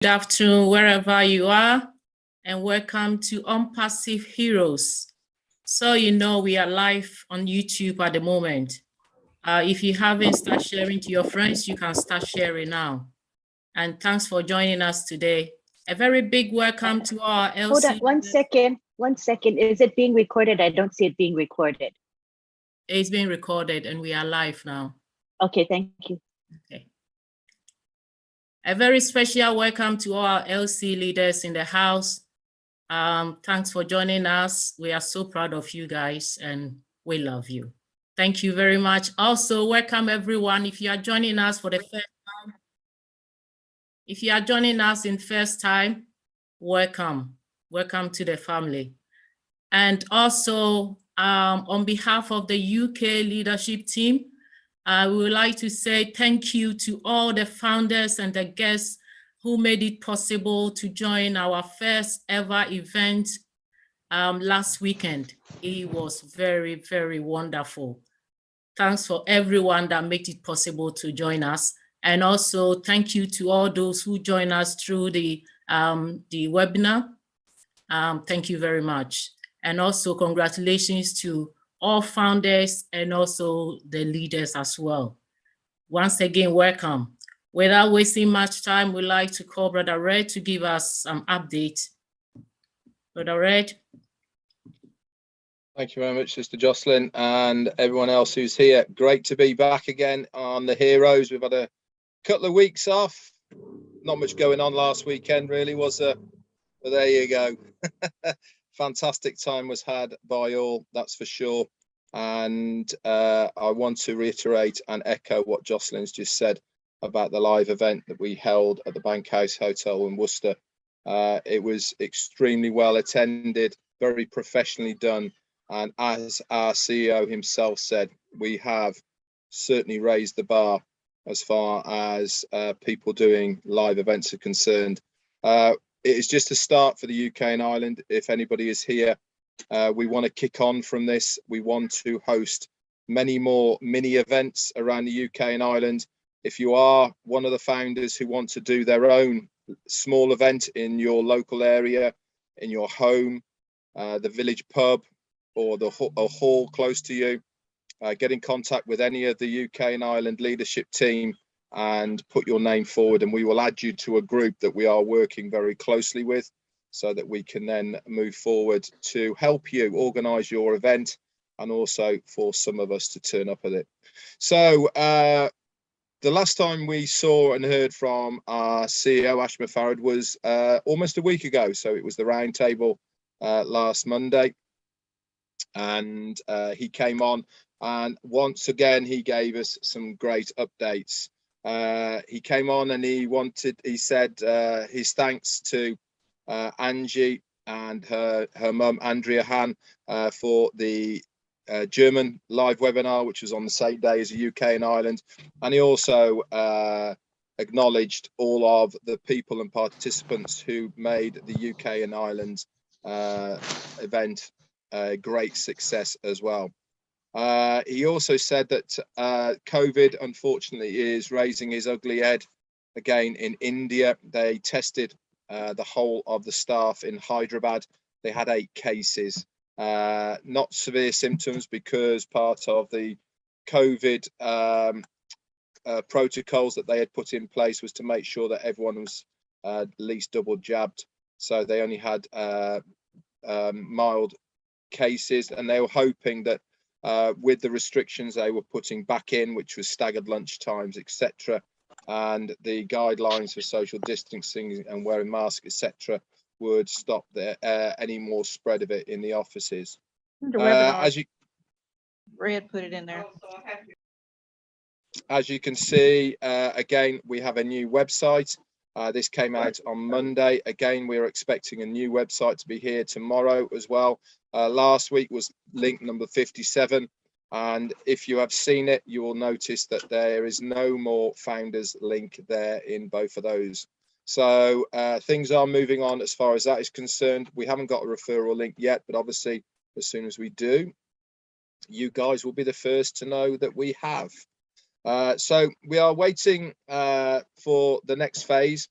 Good afternoon, wherever you are, and welcome to ONPASSIVE Heroes. So you know we are live on YouTube at the moment. If you haven't started sharing to your friends, you can start sharing now. And thanks for joining us today. A very big welcome to our LC. Hold on 1 second. 1 second. Is it being recorded? I don't see it being recorded. It's being recorded and we are live now. Okay, thank you. Okay. A very special welcome to all our LC leaders in the house. Thanks for joining us. We are so proud of you guys and we love you. Thank you very much. Also, welcome everyone. If you are joining us for the first time, if you are joining us in first time, welcome. Welcome to the family. And also, on behalf of the UK leadership team, we would like to say thank you to all the founders and the guests who made it possible to join our first ever event last weekend. It was very, very wonderful. Thanks for everyone that made it possible to join us. And also thank you to all those who join us through the webinar. Thank you very much. And also congratulations to all founders and also the leaders as well. Once again, welcome. Without wasting much time, we'd like to call Brother Red to give us some update. Brother Red. Thank you very much, Sister Jocelyn, and everyone else who's here. Great to be back again on the Heroes. We've had a couple of weeks off. Not much going on last weekend, really, was there? But there you go. Fantastic time was had by all, that's for sure. And I want to reiterate and echo what Jocelyn's just said about the live event that we held at the Bankhouse Hotel in Worcester. It was extremely well attended, very professionally done. And as our CEO himself said, we have certainly raised the bar as far as people doing live events are concerned. It is just a start for the UK and Ireland. If anybody is here, we want to kick on from this. We want to host many more mini events around the UK and Ireland. If you are one of the founders who want to do their own small event in your local area, in your home, the village pub, or a hall close to you, get in contact with any of the UK and Ireland leadership team and put your name forward, and we will add you to a group that we are working very closely with so that we can then move forward to help you organise your event and also for some of us to turn up at it. So the last time we saw and heard from our CEO, Ash Farad, was almost a week ago. So it was the roundtable last Monday. And he came on and once again, he gave us some great updates. He came on and he said his thanks to Angie and her mum, Andrea Han, for the German live webinar, which was on the same day as the UK and Ireland. And he also acknowledged all of the people and participants who made the UK and Ireland event a great success as well. He also said that COVID, unfortunately, is raising his ugly head again in India. They tested the whole of the staff in Hyderabad. They had 8 cases, not severe symptoms, because part of the COVID protocols that they had put in place was to make sure that everyone was at least double jabbed. So they only had mild cases, and they were hoping that with the restrictions they were putting back in, which was staggered lunch times, etc., and the guidelines for social distancing and wearing masks, etc., would stop any more spread of it in the offices. As you Red put it in there. As you can see, again, we have a new website. This came out on Monday. Again, we're expecting a new website to be here tomorrow as well. Last week was link number 57. And if you have seen it, you will notice that there is no more founders link there in both of those. So things are moving on as far as that is concerned. We haven't got a referral link yet, but obviously as soon as we do, you guys will be the first to know that we have. So we are waiting for the next phase.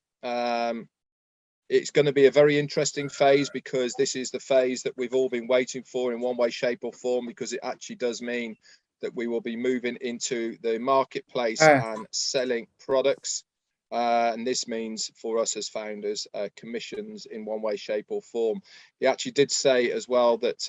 It's going to be a very interesting phase, because this is the phase that we've all been waiting for in one way, shape or form, because it actually does mean that we will be moving into the marketplace and selling products. And this means for us as founders, commissions in one way, shape or form. He actually did say as well that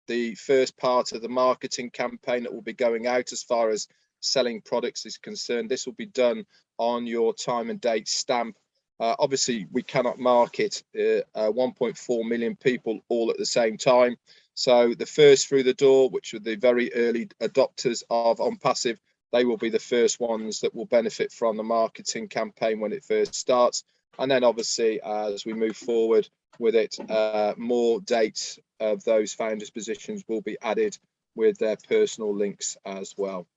the first part of the marketing campaign that will be going out as far as selling products is concerned, this will be done on your time and date stamp. Obviously, we cannot market 1.4 million people all at the same time. So the first through the door, which are the very early adopters of ONPASSIVE, they will be the first ones that will benefit from the marketing campaign when it first starts. And then obviously, as we move forward with it, more dates of those founders' positions will be added with their personal links as well.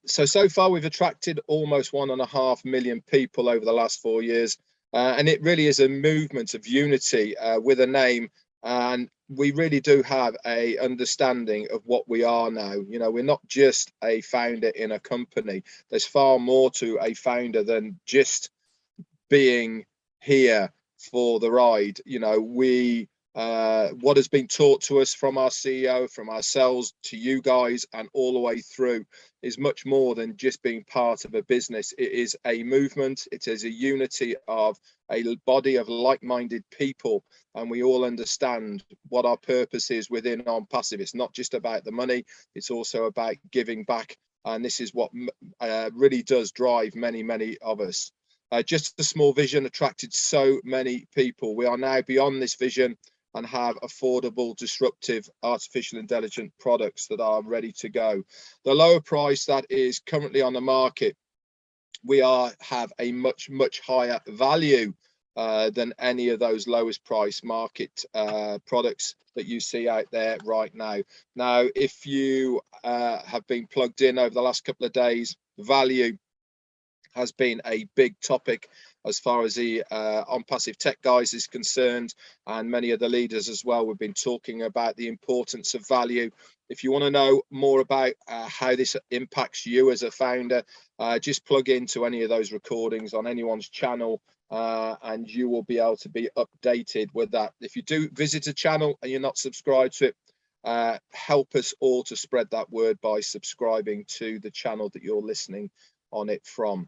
So far we've attracted almost 1.5 million people over the last 4 years, and it really is a movement of unity with a name, and we really do have a understanding of what we are now. You know, we're not just a founder in a company. There's far more to a founder than just being here for the ride. You know, what has been taught to us from our CEO, from ourselves to you guys, and all the way through, is much more than just being part of a business. It is a movement. It is a unity of a body of like-minded people, and we all understand what our purpose is within ONPASSIVE. It's not just about the money, it's also about giving back, and this is what really does drive many of us. Just a small vision attracted so many people. We are now beyond this vision and have affordable, disruptive, artificial intelligence products that are ready to go. The lower price that is currently on the market, we have a much higher value than any of those lowest price market products that you see out there right now. Now, if you have been plugged in over the last couple of days, value has been a big topic as far as the ONPASSIVE Tech guys is concerned, and many of the leaders as well. We've been talking about the importance of value. If you want to know more about how this impacts you as a founder, just plug into any of those recordings on anyone's channel, and you will be able to be updated with that. If you do visit a channel and you're not subscribed to it, help us all to spread that word by subscribing to the channel that you're listening on it from.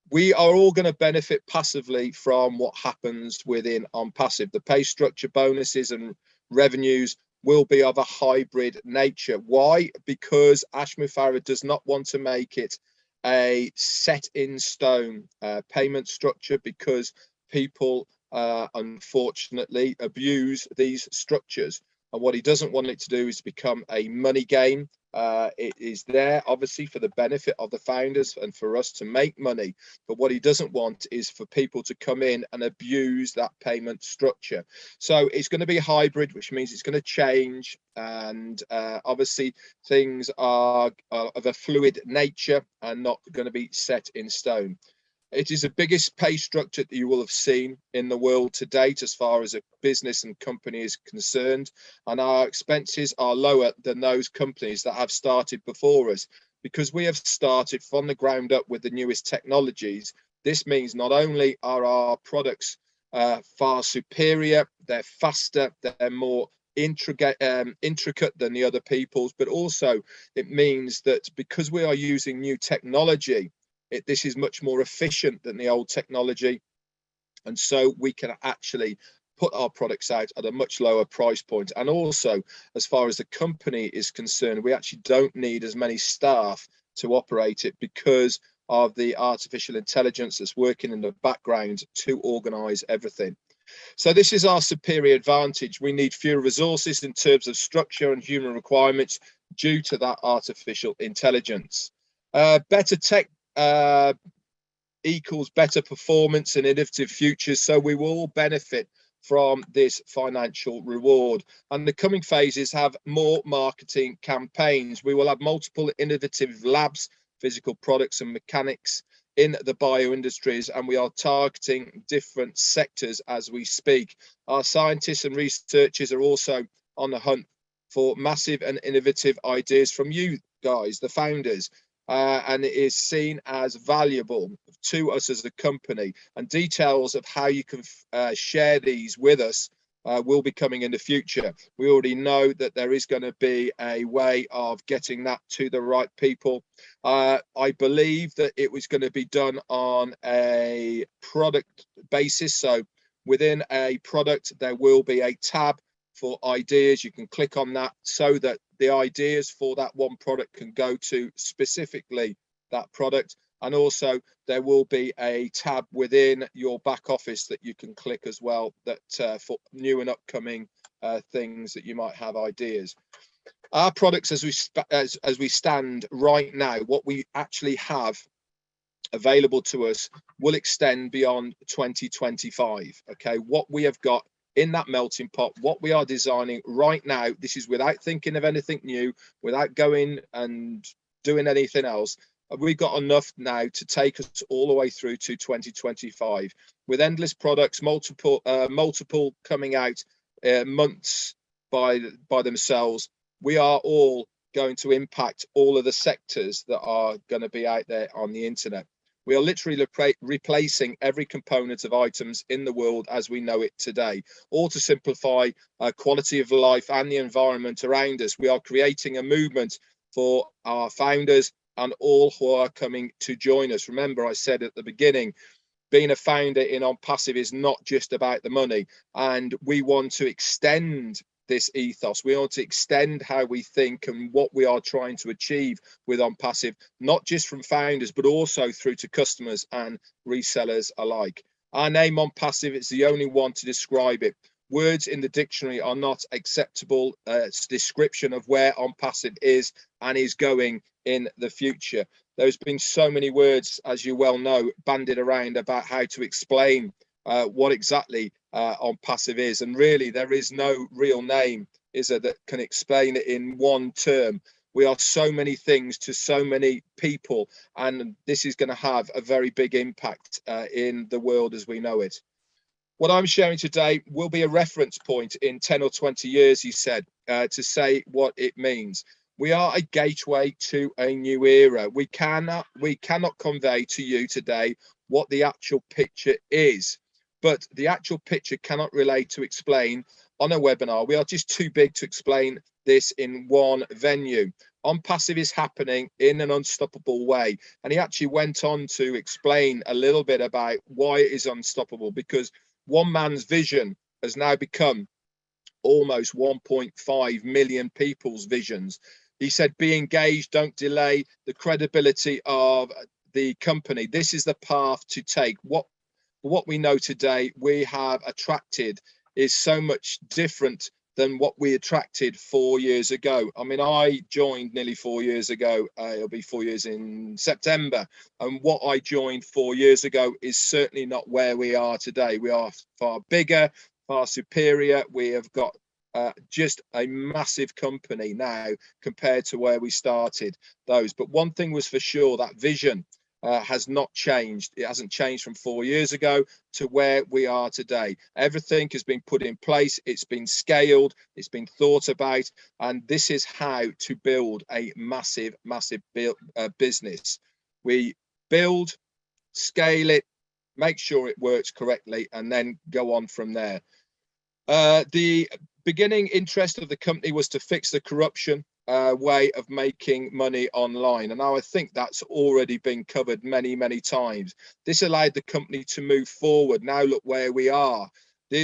We are all going to benefit passively from what happens within ONPASSIVE. The pay structure, bonuses and revenues will be of a hybrid nature. Why? Because Ash Mufareh does not want to make it a set in stone payment structure, because people unfortunately abuse these structures. And what he doesn't want it to do is become a money game. It is there obviously for the benefit of the founders and for us to make money, but what he doesn't want is for people to come in and abuse that payment structure. So it's going to be hybrid, which means it's going to change, and obviously things are of a fluid nature and not going to be set in stone. It is the biggest pay structure that you will have seen in the world to date as far as a business and company is concerned, and our expenses are lower than those companies that have started before us, because we have started from the ground up with the newest technologies. This means not only are our products far superior, they're faster, they're more intricate than the other people's, but also it means that because we are using new technology, this is much more efficient than the old technology, and so we can actually put our products out at a much lower price point. And also, as far as the company is concerned, we actually don't need as many staff to operate it because of the artificial intelligence that's working in the background to organize everything. So this is our superior advantage. We need fewer resources in terms of structure and human requirements due to that artificial intelligence. Better tech equals better performance and innovative futures, so we will all benefit from this financial reward. And the coming phases have more marketing campaigns. We will have multiple innovative labs, physical products and mechanics in the bio industries, and we are targeting different sectors as we speak. Our scientists and researchers are also on the hunt for massive and innovative ideas from you guys, the founders. and it is seen as valuable to us as a company, and details of how you can share these with us will be coming in the future. We already know that there is going to be a way of getting that to the right people. I believe that it was going to be done on a product basis. So within a product, there will be a tab for ideas. You can click on that so that the ideas for that one product can go to specifically that product. And also there will be a tab within your back office that you can click as well, that for new and upcoming things that you might have ideas. Our products, as we stand right now, what we actually have available to us will extend beyond 2025. Okay, what we have got in that melting pot, what we are designing right now, this is without thinking of anything new, without going and doing anything else. We've got enough now to take us all the way through to 2025 with endless products, multiple coming out months by themselves. We are all going to impact all of the sectors that are going to be out there on the internet. We are literally replacing every component of items in the world as we know it today, all to simplify quality of life and the environment around us. We are creating a movement for our founders and all who are coming to join us. Remember, I said at the beginning, being a founder in ONPASSIVE is not just about the money, and we want to extend this ethos. We want to extend how we think and what we are trying to achieve with ONPASSIVE, not just from founders, but also through to customers and resellers alike. Our name ONPASSIVE is the only one to describe it. Words in the dictionary are not acceptable description of where ONPASSIVE is and is going in the future. There's been so many words, as you well know, bandied around about how to explain what exactly ONPASSIVE is, and really there is no real name, is there, that can explain it in one term. We are so many things to so many people, and this is going to have a very big impact in the world as we know it. What I'm sharing today will be a reference point in 10 or 20 years, he said, to say what it means. We are a gateway to a new era. We cannot convey to you today what the actual picture is, but the actual picture cannot relate to explain on a webinar. We are just too big to explain this in one venue. ONPASSIVE is happening in an unstoppable way. And he actually went on to explain a little bit about why it is unstoppable, because one man's vision has now become almost 1.5 million people's visions. He said, be engaged, don't delay the credibility of the company. This is the path to take. What we know today we have attracted is so much different than what we attracted 4 years ago. I mean, I joined nearly 4 years ago. It'll be 4 years in September. And what I joined 4 years ago is certainly not where we are today. We are far bigger, far superior. We have got just a massive company now compared to where we started those. But one thing was for sure, that vision has not changed. It hasn't changed from 4 years ago to where we are today. Everything has been put in place. It's been scaled. It's been thought about. And this is how to build a massive business. We build, scale it, make sure it works correctly, and then go on from there. The beginning interest of the company was to fix the corruption way of making money online, and now I think that's already been covered many times. This allowed the company to move forward. Now look where we are.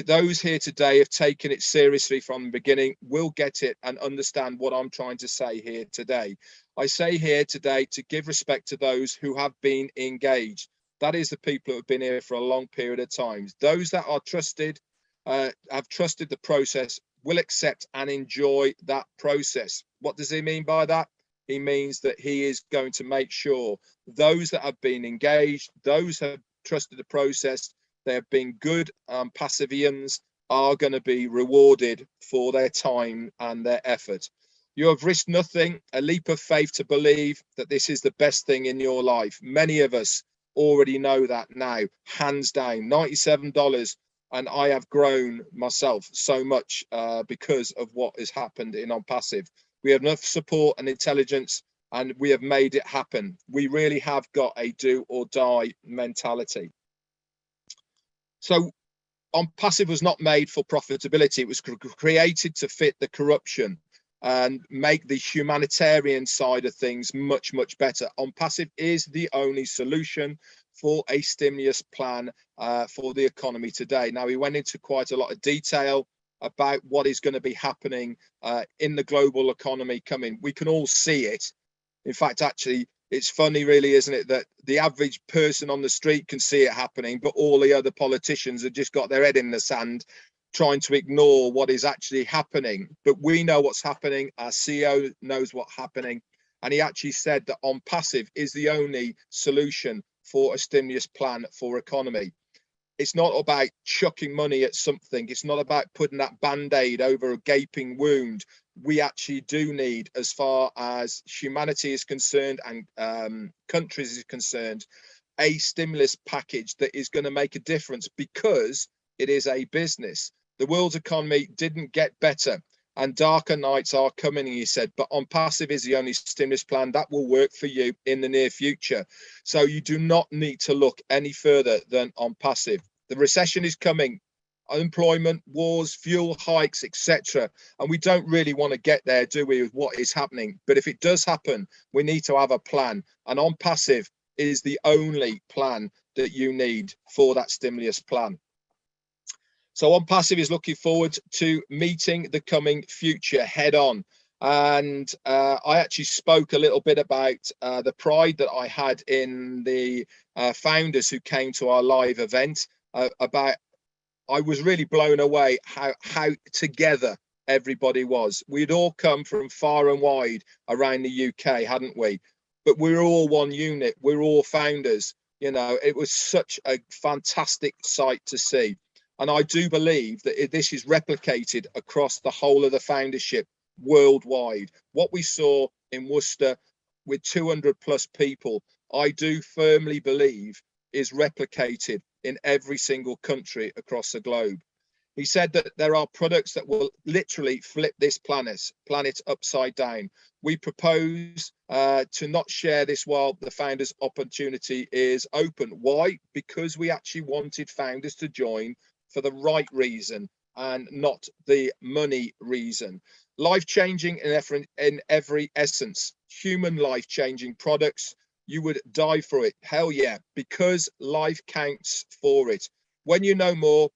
Those here today have taken it seriously from the beginning, will get it and understand what I'm trying to say here today. I say here today to give respect to those who have been engaged. That is the people who have been here for a long period of time. Those that are trusted, have trusted the process, will accept and enjoy that process. What does he mean by that? He means that he is going to make sure those that have been engaged, those who have trusted the process, they have been good Passivians, are going to be rewarded for their time and their effort. You have risked nothing, a leap of faith to believe that this is the best thing in your life. Many of us already know that now, hands down. $97. And I have grown myself so much because of what has happened in ONPASSIVE. We have enough support and intelligence and we have made it happen. We really have got a do or die mentality. So ONPASSIVE was not made for profitability. It was created to fit the corruption and make the humanitarian side of things much, much better. ONPASSIVE is the only solution for a stimulus plan for the economy today. Now, we went into quite a lot of detail about what is going to be happening in the global economy coming. We can all see it. In fact, actually, it's funny, really, isn't it, that the average person on the street can see it happening, but all the other politicians have just got their head in the sand trying to ignore what is actually happening. But we know what's happening. Our CEO knows what's happening. And he actually said that ONPASSIVE is the only solution for a stimulus plan for economy. It's not about chucking money at something. It's not about putting that band-aid over a gaping wound. We actually do need, as far as humanity is concerned and countries is concerned, a stimulus package that is going to make a difference, because it is a business. The world's economy didn't get better, and darker nights are coming, he said, but ONPASSIVE is the only stimulus plan that will work for you in the near future. So you do not need to look any further than ONPASSIVE. The recession is coming, unemployment, wars, fuel hikes, etc. And we don't really want to get there, do we, with what is happening? But if it does happen, we need to have a plan. And ONPASSIVE is the only plan that you need for that stimulus plan. So ONPASSIVE is looking forward to meeting the coming future head on. And I actually spoke a little bit about the pride that I had in the founders who came to our live event. I was really blown away how together everybody was. We'd all come from far and wide around the UK, hadn't we? But we're all one unit. We're all founders. You know, it was such a fantastic sight to see. And I do believe that this is replicated across the whole of the foundership worldwide. What we saw in Worcester with 200 plus people, I do firmly believe is replicated in every single country across the globe. He said that there are products that will literally flip this planet upside down. We propose to not share this while the founders' opportunity is open. Why? Because we actually wanted founders to join for the right reason and not the money reason. Life-changing in every essence, human life-changing products. You would die for it. Hell yeah, because life counts for it. When you know more,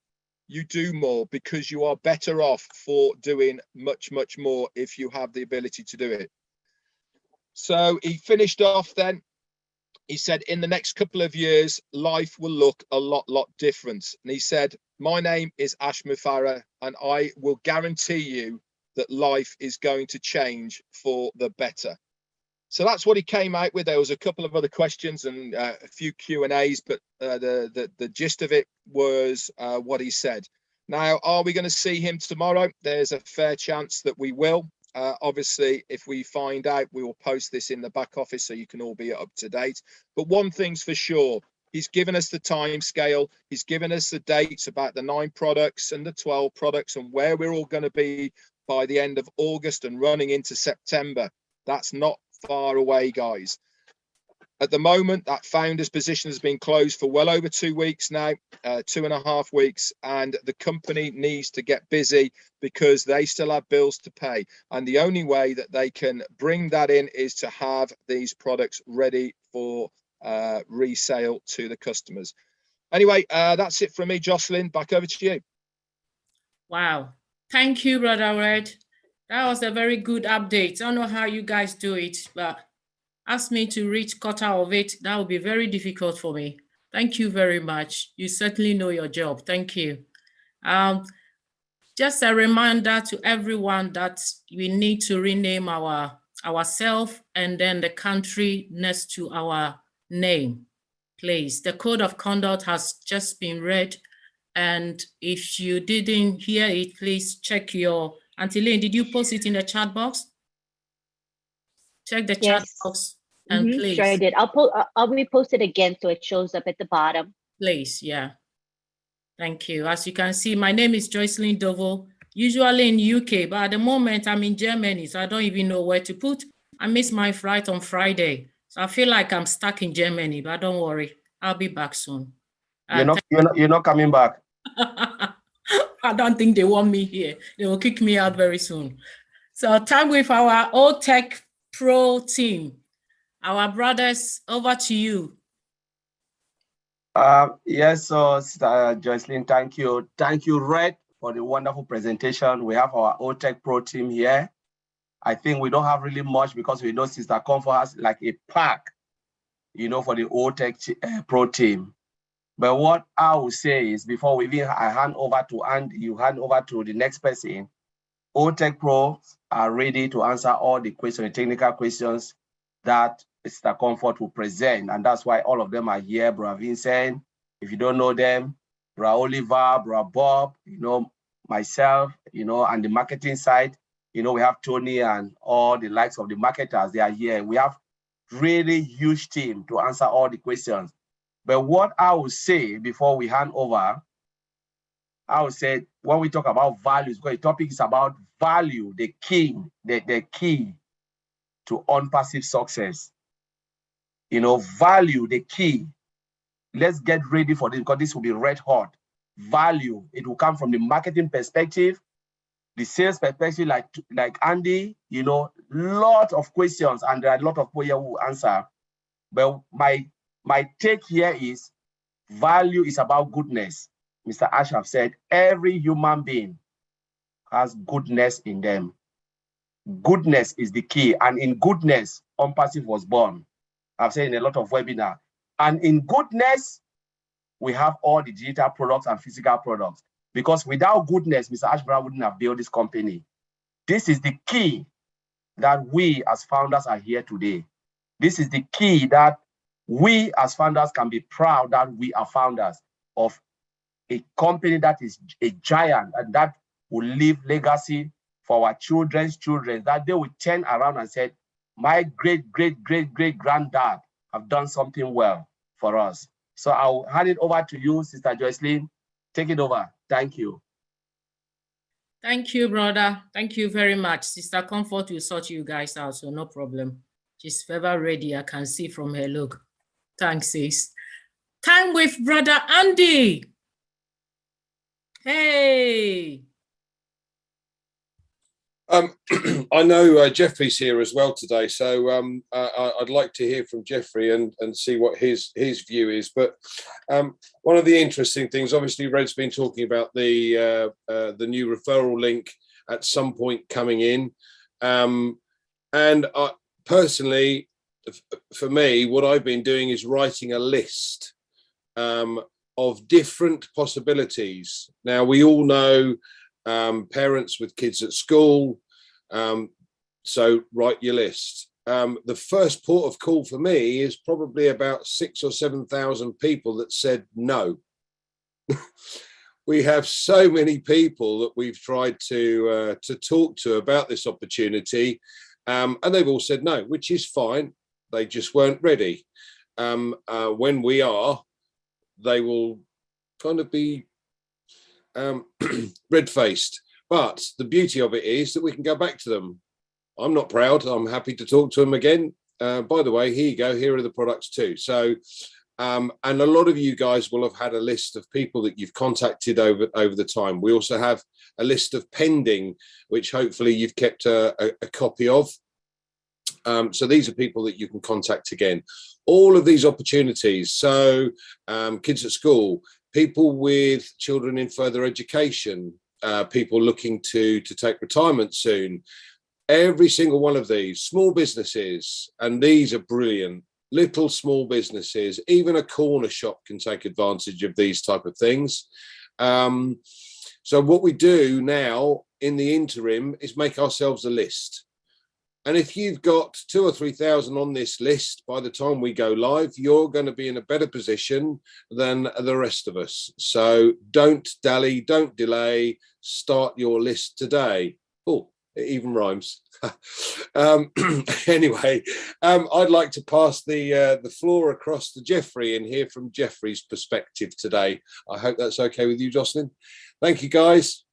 you do more, because you are better off for doing much, much more if you have the ability to do it. So he finished off then. He said, in the next couple of years, life will look a lot different. And he said, my name is Ash Mufareh, and I will guarantee you that life is going to change for the better. So that's what he came out with. There was a couple of other questions and a few Q&As, but the gist of it was what he said. Now, are we going to see him tomorrow? There's a fair chance that we will. Obviously, if we find out, we will post this in the back office so you can all be up to date. But one thing's for sure, he's given us the time scale. He's given us the dates about the 9 products and the 12 products and where we're all going to be by the end of August and running into September. That's not far away, guys. At the moment, that founder's position has been closed for well over 2 weeks now, 2.5 weeks, and the company needs to get busy because they still have bills to pay. And the only way that they can bring that in is to have these products ready for resale to the customers. Anyway, that's it from me, Jocelyn. Back over to you. Wow. Thank you, Brother Red. That was a very good update. I don't know how you guys do it, but ask me to reach quarter of it, that would be very difficult for me. Thank you very much. You certainly know your job. Thank you. Just a reminder to everyone that we need to rename ourselves and then the country next to our name, please. The code of conduct has just been read. And if you didn't hear it, please check your, Auntie Lane, did you post it in the chat box? Check the chat box and please. Sure I did. I'll repost it again so it shows up at the bottom. Please, yeah. Thank you. As you can see, my name is Joycelyn Dovo, usually in UK, but at the moment I'm in Germany, so I don't even know where to put I missed my flight on Friday. So I feel like I'm stuck in Germany, but don't worry. I'll be back soon. You're not coming back. I don't think they want me here. They will kick me out very soon. So time with our OTech Pro team. Our brothers, over to you. Yes, so Sister Jocelyn, thank you. Thank you, Red, for the wonderful presentation. We have our OTech Pro team here. I think we don't have really much because we know Sister Comfort has like a pack, you know, for the OTech Pro team. But what I will say is, before we even hand over to the next person, OTech Pros are ready to answer all the questions, the technical questions that Mr. Comfort will present. And that's why all of them are here. Bro Vincent, if you don't know them, Bro Oliver, Bro Bob, you know, myself, you know, and the marketing side, you know, we have Tony and all the likes of the marketers, they are here. We have really huge team to answer all the questions. But what I will say before we hand over, I would say when we talk about values, because the topic is about value, the key to ONPASSIVE success. You know, value, the key. Let's get ready for this because this will be red hot. Value, it will come from the marketing perspective, the sales perspective, like Andy, you know, lot of questions, and there are a lot of people here who will answer. But my take here is value is about goodness. Mr. Ashraf said, every human being has goodness in them. Goodness is the key. And in goodness, ONPASSIVE was born. I've said in a lot of webinars. And in goodness, we have all the digital products and physical products. Because without goodness, Mr. Ashbrown wouldn't have built this company. This is the key that we as founders are here today. This is the key that we as founders can be proud that we are founders of a company that is a giant and that will leave legacy for our children's children, that they will turn around and say, my great-great-great-great-granddad have done something well for us. So I'll hand it over to you, Sister Jocelyn. Take it over. Thank you. Thank you, brother. Thank you very much. Sister Comfort will sort you guys out, so no problem. She's ever ready. I can see from her look. Thanks, sis. Time with Brother Andy. Hey. I know Jeffrey's here as well today, so I'd like to hear from Jeffrey and see what his view is. But one of the interesting things, obviously, Red's been talking about the new referral link at some point coming in, and personally, for me, what I've been doing is writing a list of different possibilities. Now, we all know parents with kids at school, so write your list. The first port of call for me is probably about 6,000 or 7,000 people that said no. We have so many people that we've tried to talk to about this opportunity, and they've all said no, which is fine. They just weren't ready. When we are, they will kind of be red-faced. But the beauty of it is that we can go back to them. I'm not proud. I'm happy to talk to them again. By the way, here you go. Here are the products too. So, and a lot of you guys will have had a list of people that you've contacted over the time. We also have a list of pending, which hopefully you've kept a copy of. So these are people that you can contact again. All of these opportunities. So kids at school, people with children in further education, people looking to take retirement soon. Every single one of these, small businesses, and these are brilliant, little small businesses, even a corner shop can take advantage of these type of things. So what we do now in the interim is make ourselves a list. And if you've got 2,000 or 3,000 on this list, by the time we go live, you're going to be in a better position than the rest of us. So don't dally, don't delay, start your list today. Oh, it even rhymes. Anyway, I'd like to pass the floor across to Jeffrey and hear from Jeffrey's perspective today. I hope that's okay with you, Jocelyn. Thank you, guys.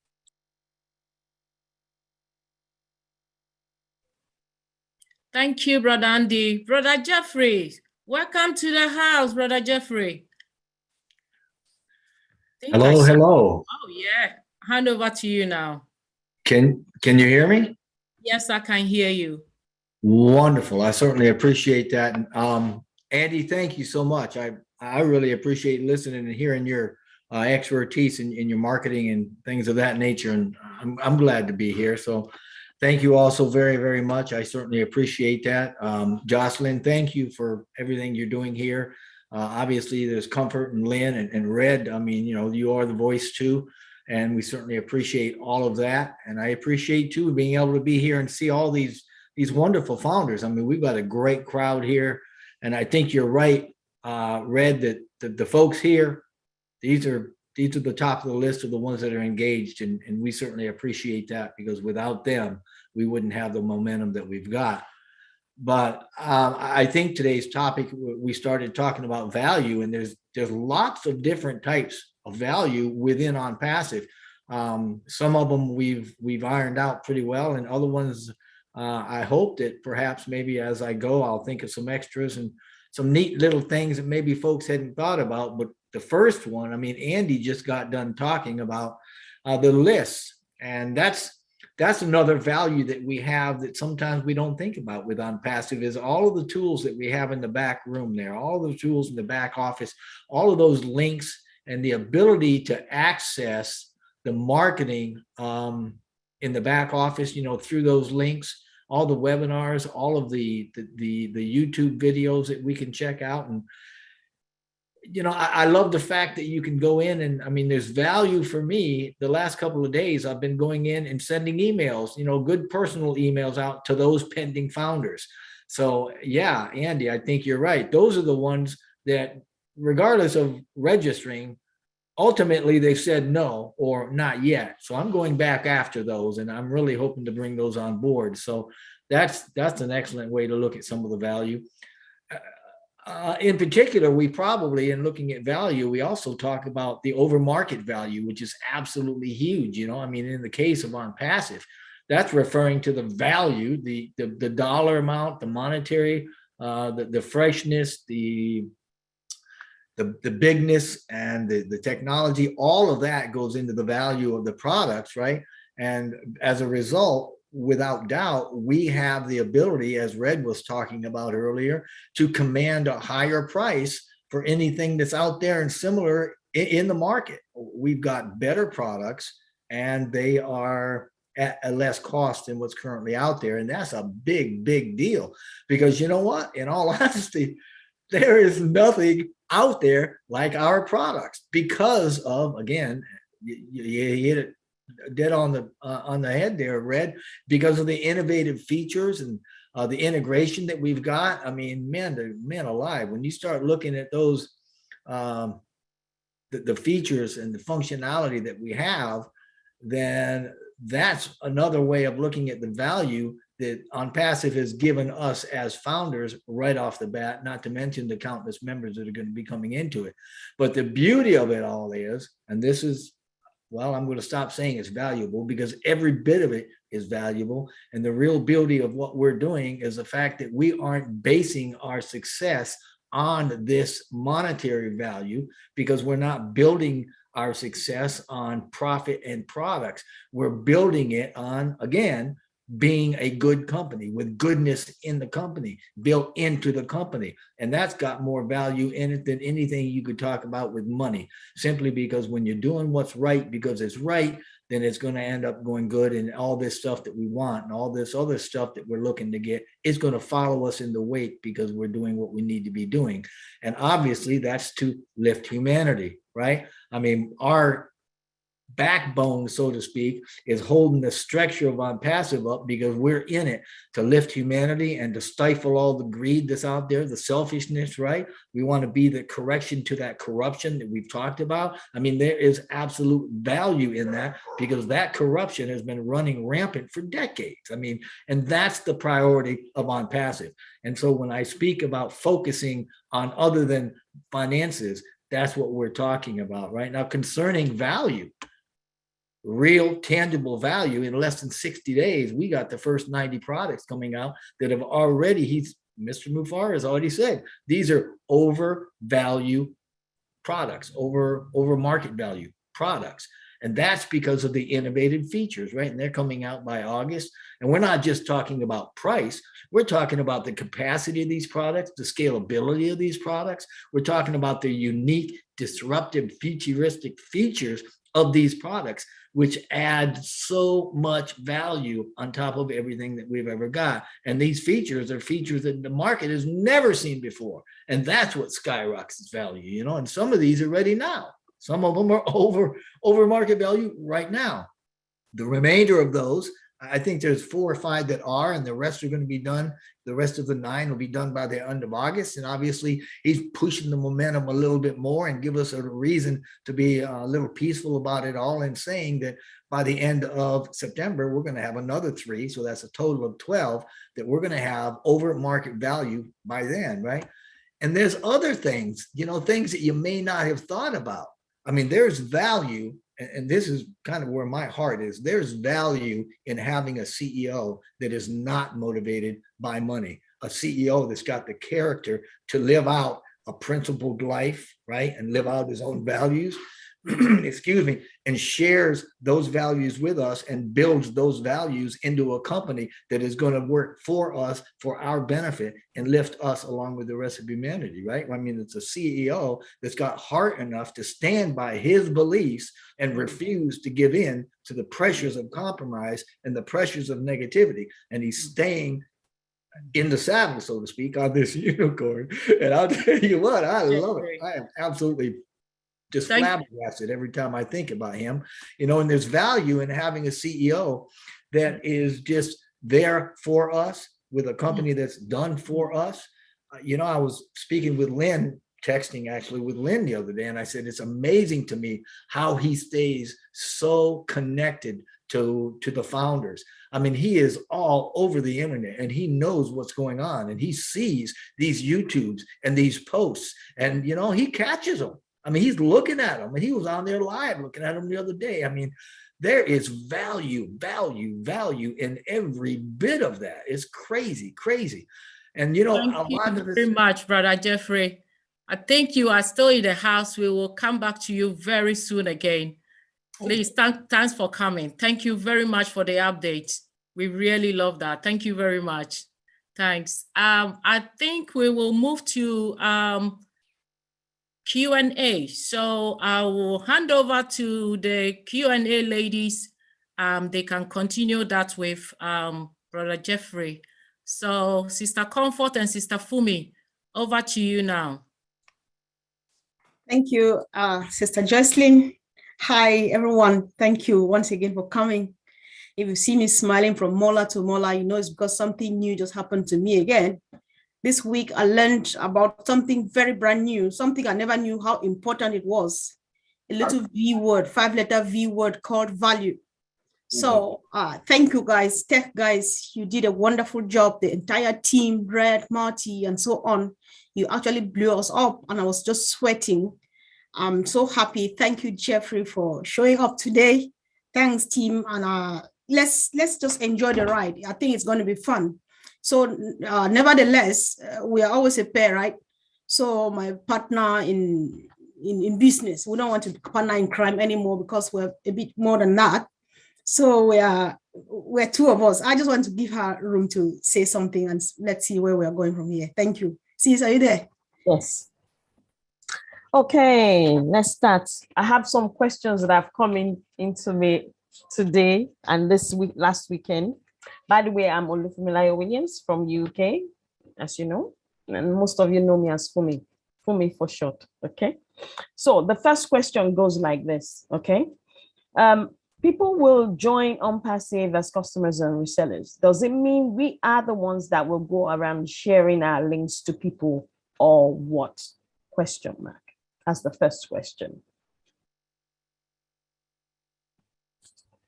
Thank you, Brother Andy. Brother Jeffrey, welcome to the house, Brother Jeffrey. Hello, hello. Oh, yeah. Hand over to you now. Can you hear me? Yes, I can hear you. Wonderful. I certainly appreciate that. And Andy, thank you so much. I really appreciate listening and hearing your expertise in your marketing and things of that nature. And I'm glad to be here. So thank you all so very, very much. I certainly appreciate that. Jocelyn, thank you for everything you're doing here. Obviously, there's Comfort and Lynn and Red. I mean, you are the voice too. And we certainly appreciate all of that. And I appreciate too being able to be here and see all these wonderful founders. I mean, we've got a great crowd here. And I think you're right, Red, that the folks here, these are the top of the list of the ones that are engaged. And we certainly appreciate that, because without them, we wouldn't have the momentum that we've got. But I think today's topic, we started talking about value, and there's lots of different types of value within ONPASSIVE. Some of them we've ironed out pretty well, and other ones I hope that perhaps maybe as I go, I'll think of some extras and some neat little things that maybe folks hadn't thought about. But the first one, I mean, Andy just got done talking about the lists, and that's another value that we have that sometimes we don't think about with ONPASSIVE, is all of the tools that we have in the back room there, all the tools in the back office, all of those links, and the ability to access the marketing in the back office, through those links, all the webinars, all of the YouTube videos that we can check out. And I love the fact that you can go in, and I mean, there's value for me. The last couple of days, I've been going in and sending emails, good personal emails out to those pending founders. So yeah, Andy, I think you're right. Those are the ones that, regardless of registering, ultimately they've said no or not yet. So I'm going back after those, and I'm really hoping to bring those on board. So that's an excellent way to look at some of the value. In particular, we probably, in looking at value, we also talk about the over market value, which is absolutely huge. I mean, in the case of ONPASSIVE, that's referring to the value, the dollar amount, the monetary, the freshness, the bigness, and the technology. All of that goes into the value of the products, right? And as a result, without doubt, we have the ability, as Red was talking about earlier, to command a higher price for anything that's out there and similar in the market. We've got better products, and they are at a less cost than what's currently out there. And that's a big, big deal, because you know what? In all honesty, there is nothing out there like our products, because of, again, you hit it dead on the head there, Red, because of the innovative features and the integration that we've got. I mean, man alive, when you start looking at those, the features and the functionality that we have, then that's another way of looking at the value that ONPASSIVE has given us as founders right off the bat, not to mention the countless members that are going to be coming into it. But the beauty of it all is, and this is, well, I'm going to stop saying it's valuable, because every bit of it is valuable. And the real beauty of what we're doing is the fact that we aren't basing our success on this monetary value, because we're not building our success on profit and products. We're building it on, again, being a good company with goodness in the company, built into the company. And that's got more value in it than anything you could talk about with money, simply because when you're doing what's right because it's right, then it's going to end up going good. And all this stuff that we want and all this other stuff that we're looking to get is going to follow us in the wake, because we're doing what we need to be doing. And obviously that's to lift humanity, right? I mean, our backbone, so to speak, is holding the structure of ONPASSIVE up, because we're in it to lift humanity and to stifle all the greed that's out there, the selfishness, right? We want to be the correction to that corruption that we've talked about. I mean, there is absolute value in that, because that corruption has been running rampant for decades. I mean, and that's the priority of ONPASSIVE. And so when I speak about focusing on other than finances, that's what we're talking about right now. Concerning value, real tangible value in less than 60 days. We got the first 90 products coming out that have already, Mr. Mufar has already said, these are over value products, over market value products. And that's because of the innovative features, right? And they're coming out by August. And we're not just talking about price. We're talking about the capacity of these products, the scalability of these products. We're talking about the unique, disruptive, futuristic features of these products, which add so much value on top of everything that we've ever got. And these features are features that the market has never seen before. And that's what skyrockets value, you know, and some of these are ready now. Some of them are over market value right now. The remainder of those, I think there's 4 or 5 that are, and the rest are going to be done. The rest of the 9 will be done by the end of August. And obviously he's pushing the momentum a little bit more and give us a reason to be a little peaceful about it all, and saying that by the end of September, we're going to have another 3. So that's a total of 12 that we're going to have over market value by then, right? And there's other things, you know, things that you may not have thought about. I mean, there's value, and this is kind of where my heart is. There's value in having a CEO that is not motivated by money, a CEO that's got the character to live out a principled life, right? And live out his own values, excuse me, and shares those values with us and builds those values into a company that is going to work for us, for our benefit, and lift us along with the rest of humanity, right? I mean, it's a CEO that's got heart enough to stand by his beliefs and refuse to give in to the pressures of compromise and the pressures of negativity. And he's staying in the saddle, so to speak, on this unicorn. And I'll tell you what, I love it. I am absolutely just flabbergasted every time I think about him, you know, and there's value in having a CEO that is just there for us, with a company that's done for us. You know, I was speaking with Lynn, texting actually with Lynn the other day, and I said, it's amazing to me how he stays so connected to the founders. I mean, he is all over the internet and he knows what's going on, and he sees these YouTubes and these posts, and, you know, he catches them. I mean, he's looking at them, and he was on there live looking at them the other day. I mean, there is value in every bit of that. It's crazy. And, you know, thank you very much, Brother Jeffrey. I think you are still in the house. We will come back to you very soon again. Please, thanks for coming. Thank you very much for the update. We really love that. Thank you very much. Thanks. I think we will move to Q&A. So I will hand over to the Q&A ladies. They can continue that with Brother Jeffrey. So Sister Comfort and Sister Fumi, over to you now. Thank you, Sister Jocelyn. Hi, everyone. Thank you once again for coming. If you see me smiling from molar to molar, you know it's because something new just happened to me again. This week, I learned about something very brand new, something I never knew how important it was. A little V word, 5-letter V word called value. So thank you guys, tech guys, you did a wonderful job. The entire team, Red, Marty, and so on. You actually blew us up and I was just sweating. I'm so happy. Thank you, Jeffrey, for showing up today. Thanks, team. And let's just enjoy the ride. I think it's going to be fun. So nevertheless, we are always a pair, right? So my partner in business, we don't want to partner in crime anymore because we're a bit more than that. So we're 2 of us. I just want to give her room to say something and let's see where we're going from here. Thank you. Sis, are you there? Yes. Okay, let's start. I have some questions that have come into me today and this week, last weekend. By the way, I'm Olufumilayo Williams from UK, as you know, and most of you know me as Fumi for short, okay? So the first question goes like this, okay? People will join ONPASSIVE as customers and resellers. Does it mean we are the ones that will go around sharing our links to people or what? Question mark. That's the first question.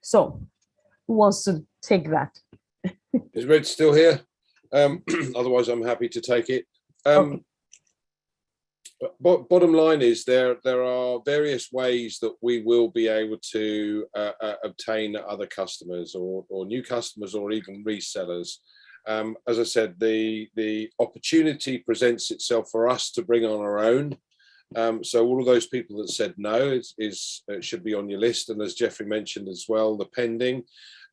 So who wants to take that? Is Red still here? Otherwise, I'm happy to take it. Okay. But bottom line is there are various ways that we will be able to obtain other customers or new customers or even resellers. As I said, the opportunity presents itself for us to bring on our own. So all of those people that said no should be on your list. And as Jeffrey mentioned as well, the pending,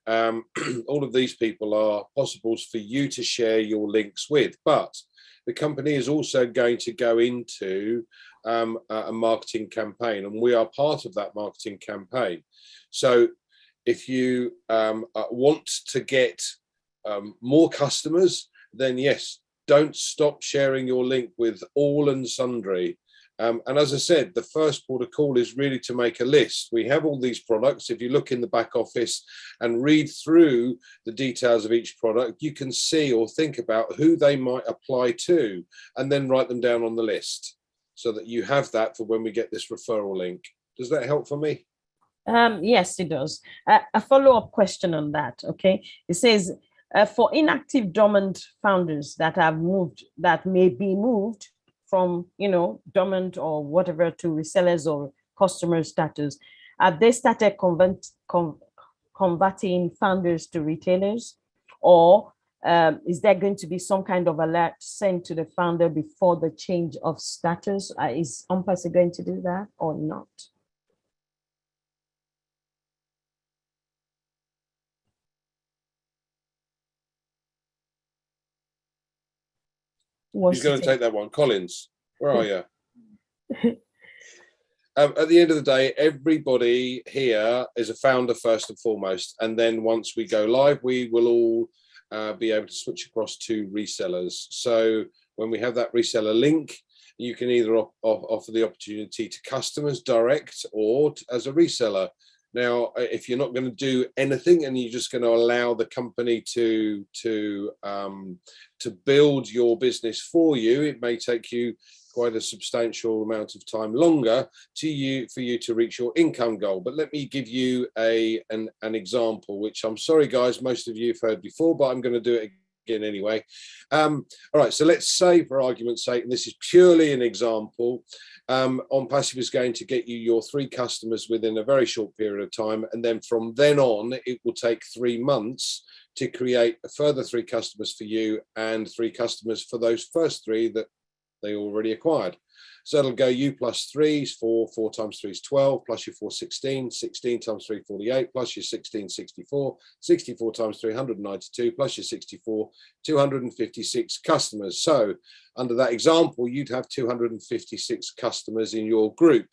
all of these people are possibles for you to share your links with. But the company is also going to go into a marketing campaign, and we are part of that marketing campaign. So if you want to get more customers, then yes, don't stop sharing your link with all and sundry. And as I said, the first port of call is really to make a list. We have all these products. If you look in the back office and read through the details of each product, you can see or think about who they might apply to, and then write them down on the list so that you have that for when we get this referral link. Does that help for me? Yes, it does. A follow-up question on that. Okay, it says for inactive dormant founders that have moved, that may be moved from, dormant or whatever to resellers or customer status, have they started converting founders to retailers, or is there going to be some kind of alert sent to the founder before the change of status? Is ONPASSIVE going to do that or not? Who's going to take that one? Collins, where are you? At the end of the day, everybody here is a founder first and foremost. And then once we go live, we will all be able to switch across to resellers. So when we have that reseller link, you can either offer the opportunity to customers direct or as a reseller. Now, if you're not going to do anything and you're just going to allow the company to build your business for you, it may take you quite a substantial amount of time longer for you to reach your income goal. But let me give you an example, which I'm sorry, guys, most of you have heard before, but I'm going to do it again anyway. All right, so let's say, for argument's sake, and this is purely an example, ONPASSIVE is going to get you your 3 customers within a very short period of time, and then from then on it will take 3 months to create a further 3 customers for you and 3 customers for those first 3 that they already acquired. So it'll go you plus 3 is 4, 4 times 3 is 12, plus your 4, 16, 16 times 3, 48, plus your 16, 64, 64 times 392, plus your 64, 256 customers. So under that example, you'd have 256 customers in your group.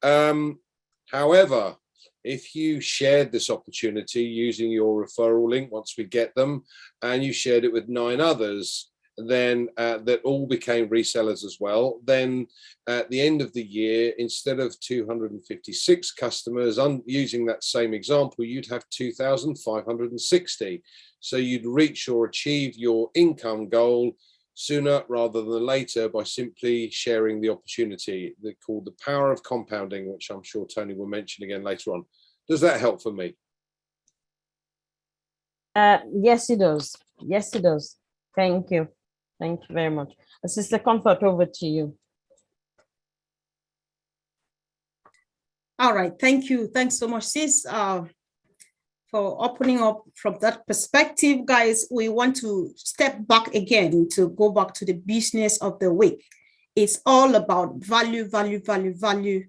However, if you shared this opportunity using your referral link, once we get them, and you shared it with 9 others, then that all became resellers as well, then at the end of the year, instead of 256 customers, using that same example, you'd have 2,560. So you'd reach or achieve your income goal sooner rather than later by simply sharing the opportunity. They're called the power of compounding, which I'm sure Tony will mention again later on. Does that help for me? Yes, it does. Yes, it does. Thank you. Thank you very much. Sister Comfort, over to you. All right, thank you. Thanks so much, sis, for opening up from that perspective. Guys, we want to step back again to go back to the business of the week. It's all about value, value, value, value.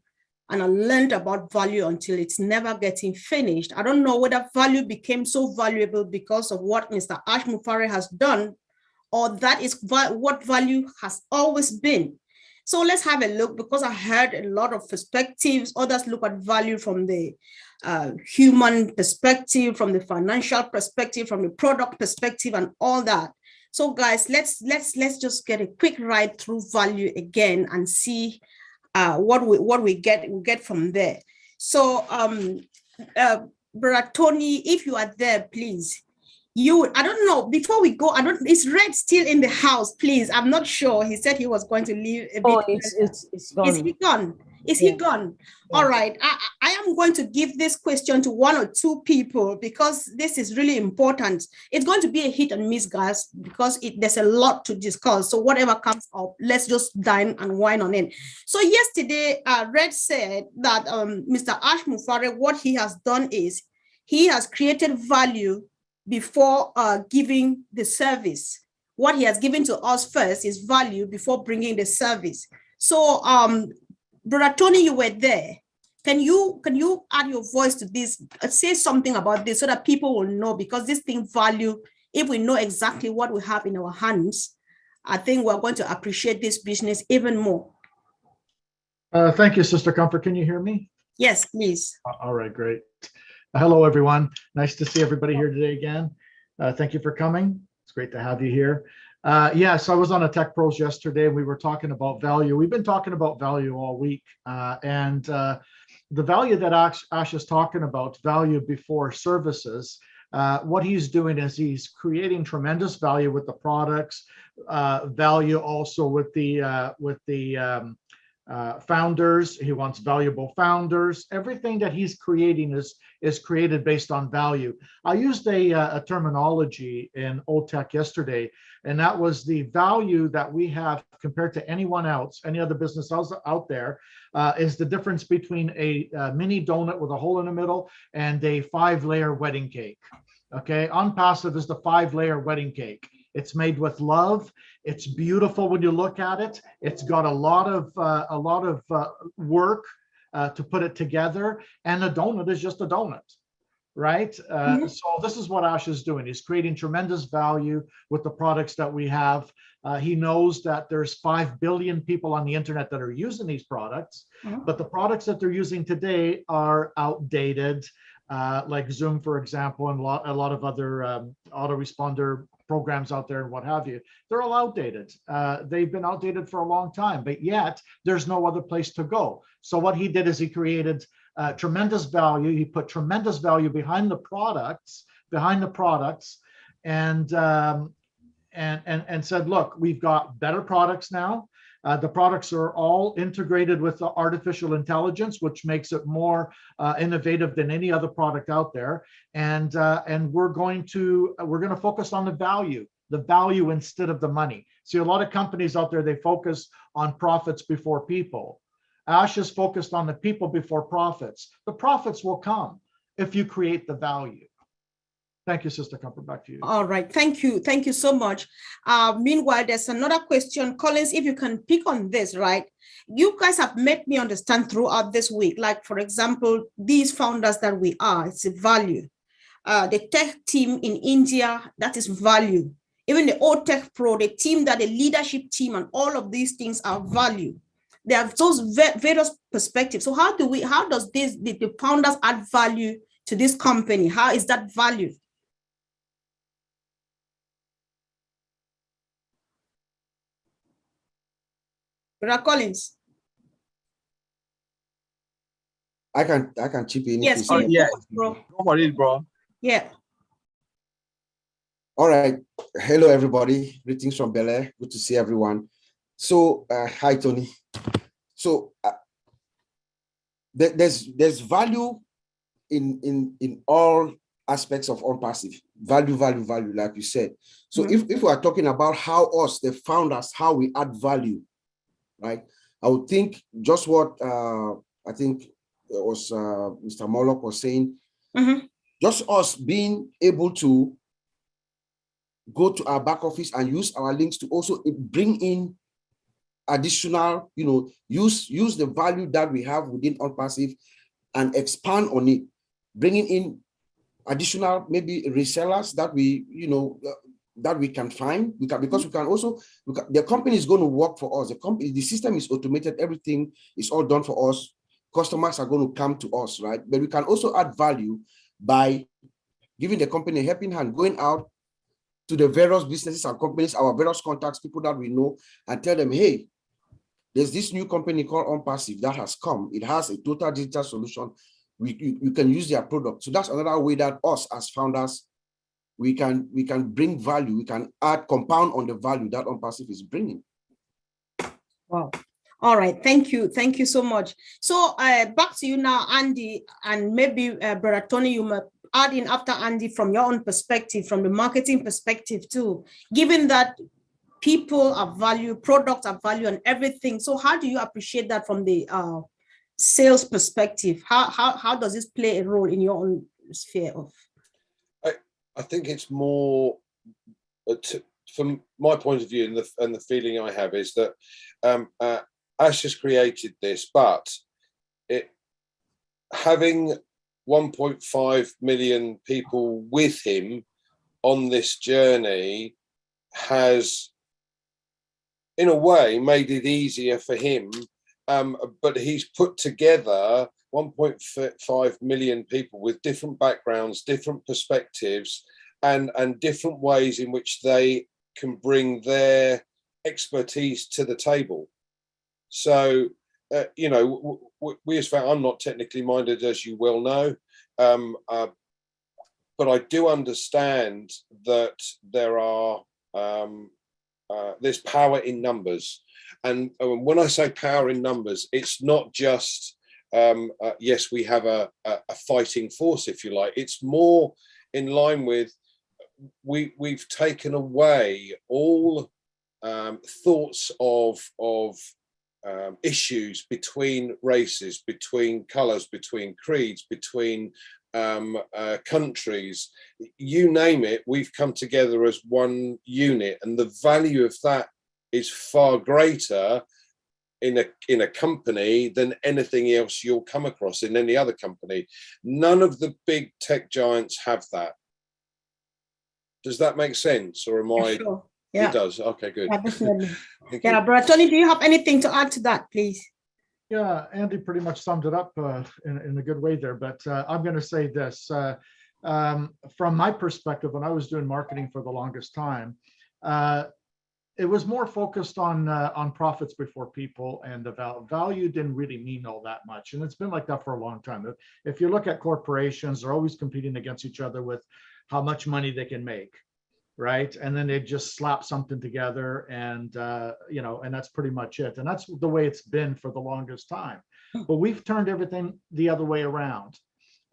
And I learned about value until it's never getting finished. I don't know whether value became so valuable because of what Mr. Ash Mufari has done, or that is what value has always been. So let's have a look, because I heard a lot of perspectives. Others look at value from the human perspective, from the financial perspective, from the product perspective, and all that. So guys, let's just get a quick ride through value again and see what we get from there. So Brother Tony, if you are there, please. I don't know, before we go, is Red still in the house, please? I'm not sure. He said he was going to leave a bit. It's gone. Is he gone? Is he gone? All right. I am going to give this question to one or two people because this is really important. It's going to be a hit and miss, guys, because there's a lot to discuss. So whatever comes up, let's just dine and wine on it. So yesterday, Red said that Mr. Ash Mufare, what he has done is he has created value before giving the service. What he has given to us first is value before bringing the service. So, Brother Tony, you were there. Can you add your voice to this? Say something about this so that people will know, because this thing value, if we know exactly what we have in our hands, I think we're going to appreciate this business even more. Thank you, Sister Comfort. Can you hear me? Yes, please. All right, great. Hello, everyone. Nice to see everybody here today again. Thank you for coming. It's great to have you here. Yes, I was on a Tech Pros yesterday. We were talking about value. We've been talking about value all week. And the value that Ash is talking about, value before services, what he's doing is he's creating tremendous value with the products, value also with the founders. He wants valuable founders. Everything that he's creating is created based on value. I used a terminology in OTech yesterday, and that was the value that we have compared to anyone else, any other business out there, is the difference between a mini donut with a hole in the middle and a 5-layer wedding cake. Okay, ONPASSIVE is the 5-layer wedding cake. It's made with love. It's beautiful when you look at it. It's got a lot of work to put it together, and a donut is just a donut, right? So this is what Ash is doing. He's creating tremendous value with the products that we have. He knows that there's 5 billion people on the internet that are using these products, but the products that they're using today are outdated, like Zoom, for example, and a lot of other autoresponder programs out there and what have you. They're all outdated. They've been outdated for a long time, but yet there's no other place to go. So what he did is he created tremendous value. He put tremendous value behind the products, and said, look, we've got better products now. The products are all integrated with the artificial intelligence, which makes it more innovative than any other product out there. And we're going to focus on the value instead of the money. See, a lot of companies out there, they focus on profits before people. Ash is focused on the people before profits. The profits will come if you create the value. Thank you, Sister Comfort. Back to you. All right. Thank you. Thank you so much. Meanwhile, there's another question. Collins, if you can pick on this, right? You guys have made me understand throughout this week, like, for example, these founders that we are, it's a value. The tech team in India, that is value. Even the OTech Pro, the team, that the leadership team, and all of these things are value. They have those various perspectives. So how does the founders add value to this company? How is that value? Brother Collins. I can chip in. Yes, Oh, yeah, bro. Go for it, bro. Yeah. All right. Hello, everybody. Greetings from Bel Air. Good to see everyone. So, hi, Tony. So, there's value in all aspects of ONPASSIVE. Value, like you said. So, if we are talking about how us, the founders, how we add value, right? I would think just what I think it was Mr. Moloch was saying, just us being able to go to our back office and use our links to also bring in additional, use the value that we have within ONPASSIVE and expand on it, bringing in additional maybe resellers that we, that we can find, because we can also, the company is going to work for us. The system is automated. Everything is all done for us. Customers are going to come to us, right? But we can also add value by giving the company a helping hand, going out to the various businesses and companies, our various contacts, people that we know, and tell them, hey, there's this new company called ONPASSIVE that has come. It has a total digital solution. You can use their product. So that's another way that us as founders, we can bring value. We can add, compound on the value that ONPASSIVE is bringing. Wow. All right, thank you so much. So back to you now, Andy, and maybe Brother Tony, you might add in after Andy from your own perspective, from the marketing perspective too, given that people are value, products are value, and everything. So how do you appreciate that from the sales perspective? How does this play a role in your own sphere of? I think it's more, from my point of view, and the feeling I have is that Ash has created this, but having 1.5 million people with him on this journey has, in a way, made it easier for him. But he's put together 1.5 million people with different backgrounds, different perspectives, and different ways in which they can bring their expertise to the table. So, you know, we as far, I'm not technically minded, as you well know, but I do understand that there are there's power in numbers, and when I say power in numbers, it's not just yes, we have a fighting force, if you like. It's more in line with we've taken away all thoughts of issues between races, between colours, between creeds, between countries, you name it. We've come together as one unit, and the value of that is far greater in a company than anything else you'll come across in any other company. None of the big tech giants have that. Does that make sense, or am I? Sure. Yeah, it does. Okay, good. Yeah, definitely. Yeah, Brother Tony, do you have anything to add to that, please? Yeah, Andy pretty much summed it up in a good way there, but I'm going to say this. From my perspective, when I was doing marketing for the longest time, it was more focused on profits before people, and the value didn't really mean all that much. And it's been like that for a long time. If you look at corporations, they're always competing against each other with how much money they can make, right? And then they just slap something together, and you know, and that's pretty much it. And that's the way it's been for the longest time. But we've turned everything the other way around.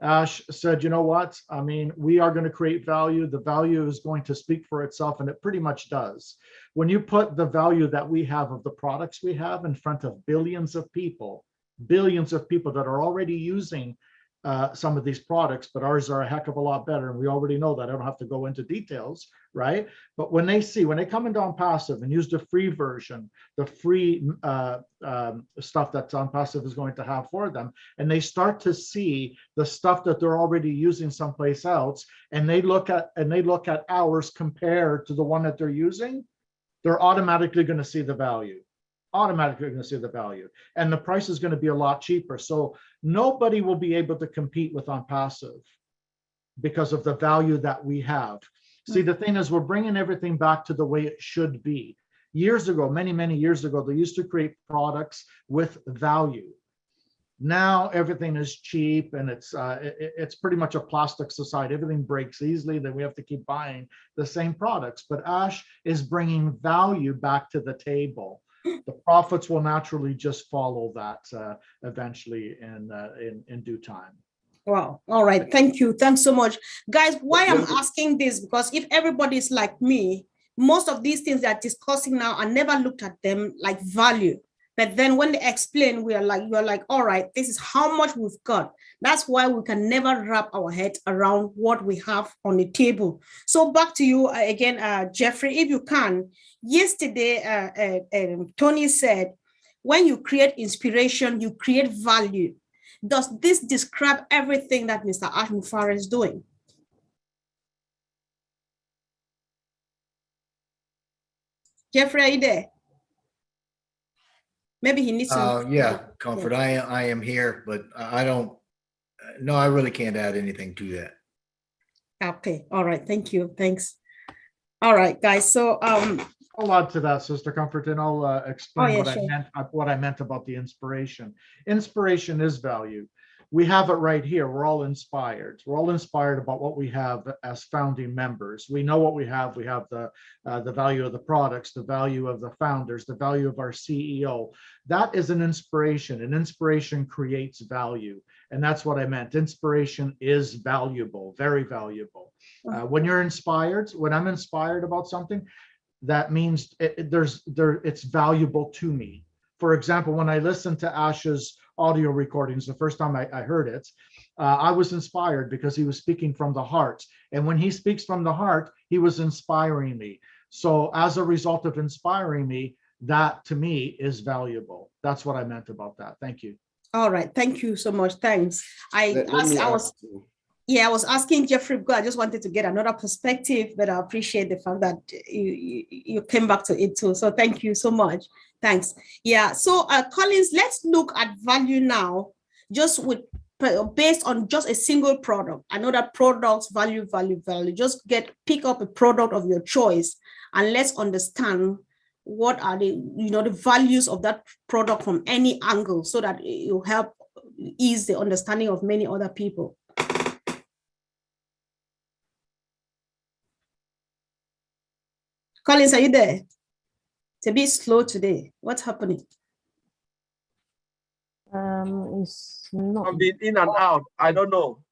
Ash said, you know what? I mean, we are going to create value. The value is going to speak for itself, and it pretty much does. When you put the value that we have of the products we have in front of billions of people that are already using some of these products, but ours are a heck of a lot better. And we already know that. I don't have to go into details, right? But when they come into ONPASSIVE and use the free version, the free stuff that ONPASSIVE is going to have for them, and they start to see the stuff that they're already using someplace else, and they look at ours compared to the one that they're using, they're automatically going to see the value. And the price is going to be a lot cheaper. So nobody will be able to compete with ONPASSIVE because of the value that we have. See, the thing is, we're bringing everything back to the way it should be. Years ago, many years ago, they used to create products with value. Now everything is cheap, and it's pretty much a plastic society. Everything breaks easily, then we have to keep buying the same products. But Ash is bringing value back to the table. The profits will naturally just follow that eventually in due time. Wow. All right. Thank you. Thanks so much. Guys, why I'm asking this, because if everybody's like me, most of these things they're discussing now, I never looked at them like value. But then when they explain, you're like, all right, this is how much we've got. That's why we can never wrap our head around what we have on the table. So back to you again, Jeffrey, if you can. Yesterday, Tony said, when you create inspiration, you create value. Does this describe everything that Mr. Ash Mufareh is doing? Jeffrey, are you there? Maybe he needs to. Yeah, Comfort. Yeah. I am here, but I don't. No, I really can't add anything to that. Okay. All right. Thank you. Thanks. All right, guys. So I'll add to that, Sister Comfort, and I'll explain what I meant about the inspiration. Inspiration is value. we have it right here. We're all inspired. We're all inspired about what we have as founding members. We know what we have. We have the value of the products, the value of the founders, the value of our CEO. That is an inspiration. And inspiration creates value. And that's what I meant. Inspiration is valuable, very valuable. When you're inspired, when I'm inspired about something, that means it's valuable to me. For example, when I listened to Ash's audio recordings, the first time I heard it, I was inspired because he was speaking from the heart. And when he speaks from the heart, he was inspiring me. So as a result of inspiring me, that to me is valuable. That's what I meant about that. Thank you. All right. Thank you so much. Thanks. I was asking Jeffrey, because I just wanted to get another perspective, but I appreciate the fact that you came back to it too. So thank you so much. Thanks. Yeah. So Collins, let's look at value now, just based on just a single product. I know that products value. Just pick up a product of your choice and let's understand what are the values of that product from any angle, so that it will help ease the understanding of many other people. Collins, are you there? It's a bit slow today. What's happening? It's not. I'm being in and out. I don't know.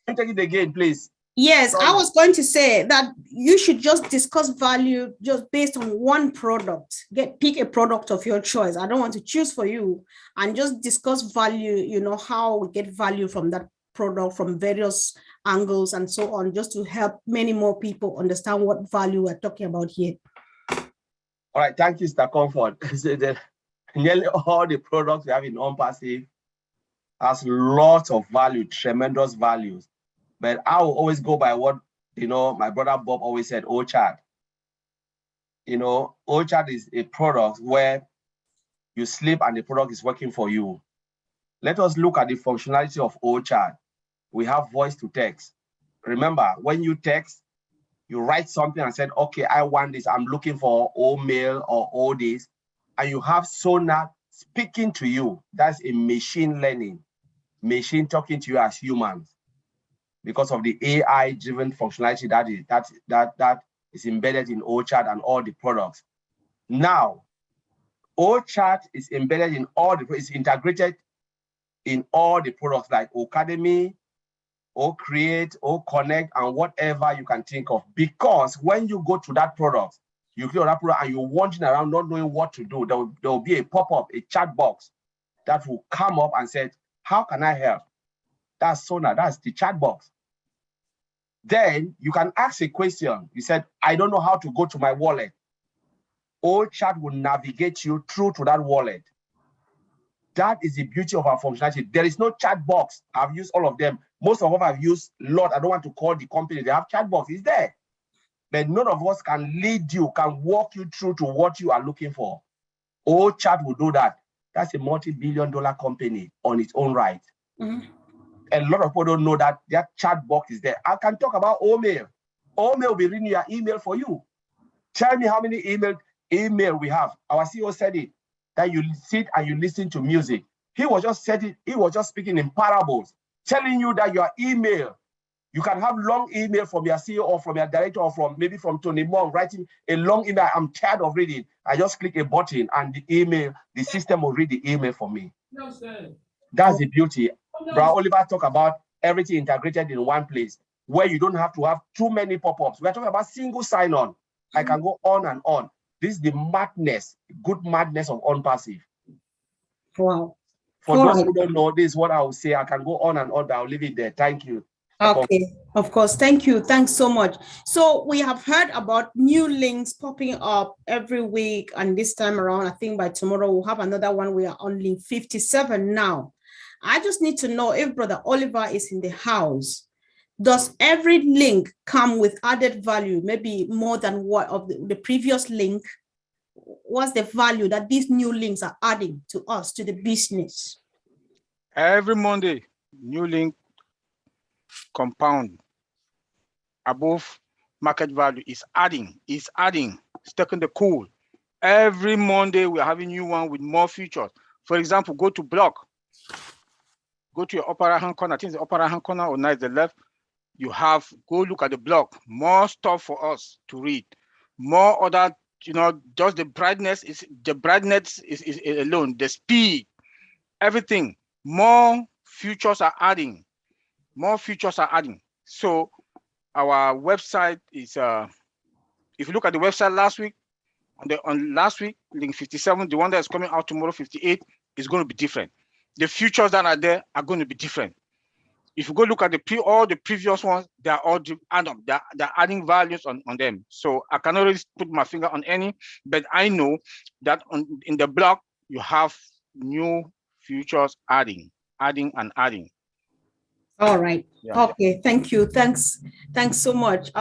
Can you take it again, please? Yes, I was going to say that you should just discuss value just based on one product. Pick a product of your choice. I don't want to choose for you, and just discuss value, how we get value from that product from various angles and so on, just to help many more people understand what value we're talking about here. All right, thank you, Mr. Comfort. Nearly all the products we have in ONPASSIVE has lots of value, tremendous values. But I will always go by what, my brother Bob always said, OCHAD. OCHAD is a product where you sleep and the product is working for you. Let us look at the functionality of OCHAD. We have voice to text. Remember, when you text, you write something and said, okay, I want this. I'm looking for all mail or all this. And you have Sonar speaking to you. That's a machine learning, machine talking to you as humans, because of the AI-driven functionality that is embedded in OCHAD and all the products. Now, OCHAD is embedded in it's integrated in all the products like Ocademy, Create, Connect, and whatever you can think of. Because when you go to that product, you click on that product and you're wandering around not knowing what to do, there will be a pop-up, a chat box that will come up and say, how can I help? That's Sonar, that's the chat box. Then you can ask a question. You said, I don't know how to go to my wallet. OCHAD will navigate you through to that wallet. That is the beauty of our functionality. There is no chat box. I've used all of them. Most of them I've used a lot. I don't want to call the company. They have chat box. It's there. But none of us can lead you, can walk you through to what you are looking for. OCHAD will do that. That's a multi-billion-dollar company on its own right. Mm-hmm. A lot of people don't know that their chat box is there. I can talk about OMail. OMail will be reading your email for you. Tell me how many email we have. Our CEO said it, that you sit and you listen to music. He was just speaking in parables, telling you that your email, you can have long email from your CEO or from your director or maybe from Tony Mom writing a long email. I'm tired of reading. I just click a button and the system will read the email for me. No, that's the beauty. Bro Oliver talk about everything integrated in one place where you don't have to have too many pop-ups. We're talking about single sign-on. I can go on and on. This is the madness, good madness of ONPASSIVE. Wow. For those who don't know, this is what I will say. I can go on and on, but I'll leave it there. Thank you. Okay, of course. Thank you. Thanks so much. So we have heard about new links popping up every week. And this time around, I think by tomorrow, we'll have another one. We are on link 57 now. I just need to know if Brother Oliver is in the house. Does every link come with added value, maybe more than what of the previous link? What's the value that these new links are adding to us, to the business? Every Monday, new link compound above market value is adding, it's taking the cool. Every Monday, we're having new one with more features. For example, go to block go to your upper right hand corner. I think it's the upper right hand corner or now it's the left. You have, go look at the blog. More stuff for us to read. More other, just the brightness is alone, the speed, everything. More features are adding. More features are adding. So our website is, if you look at the website last week, on last week, link 57, the one that is coming out tomorrow, 58, is going to be different. The features that are there are going to be different. If you go look at all the previous ones, they are all they're adding values on them. So I cannot really put my finger on any, but I know that in the blog you have new features adding. All right. Yeah. Okay. Thank you. Thanks so much.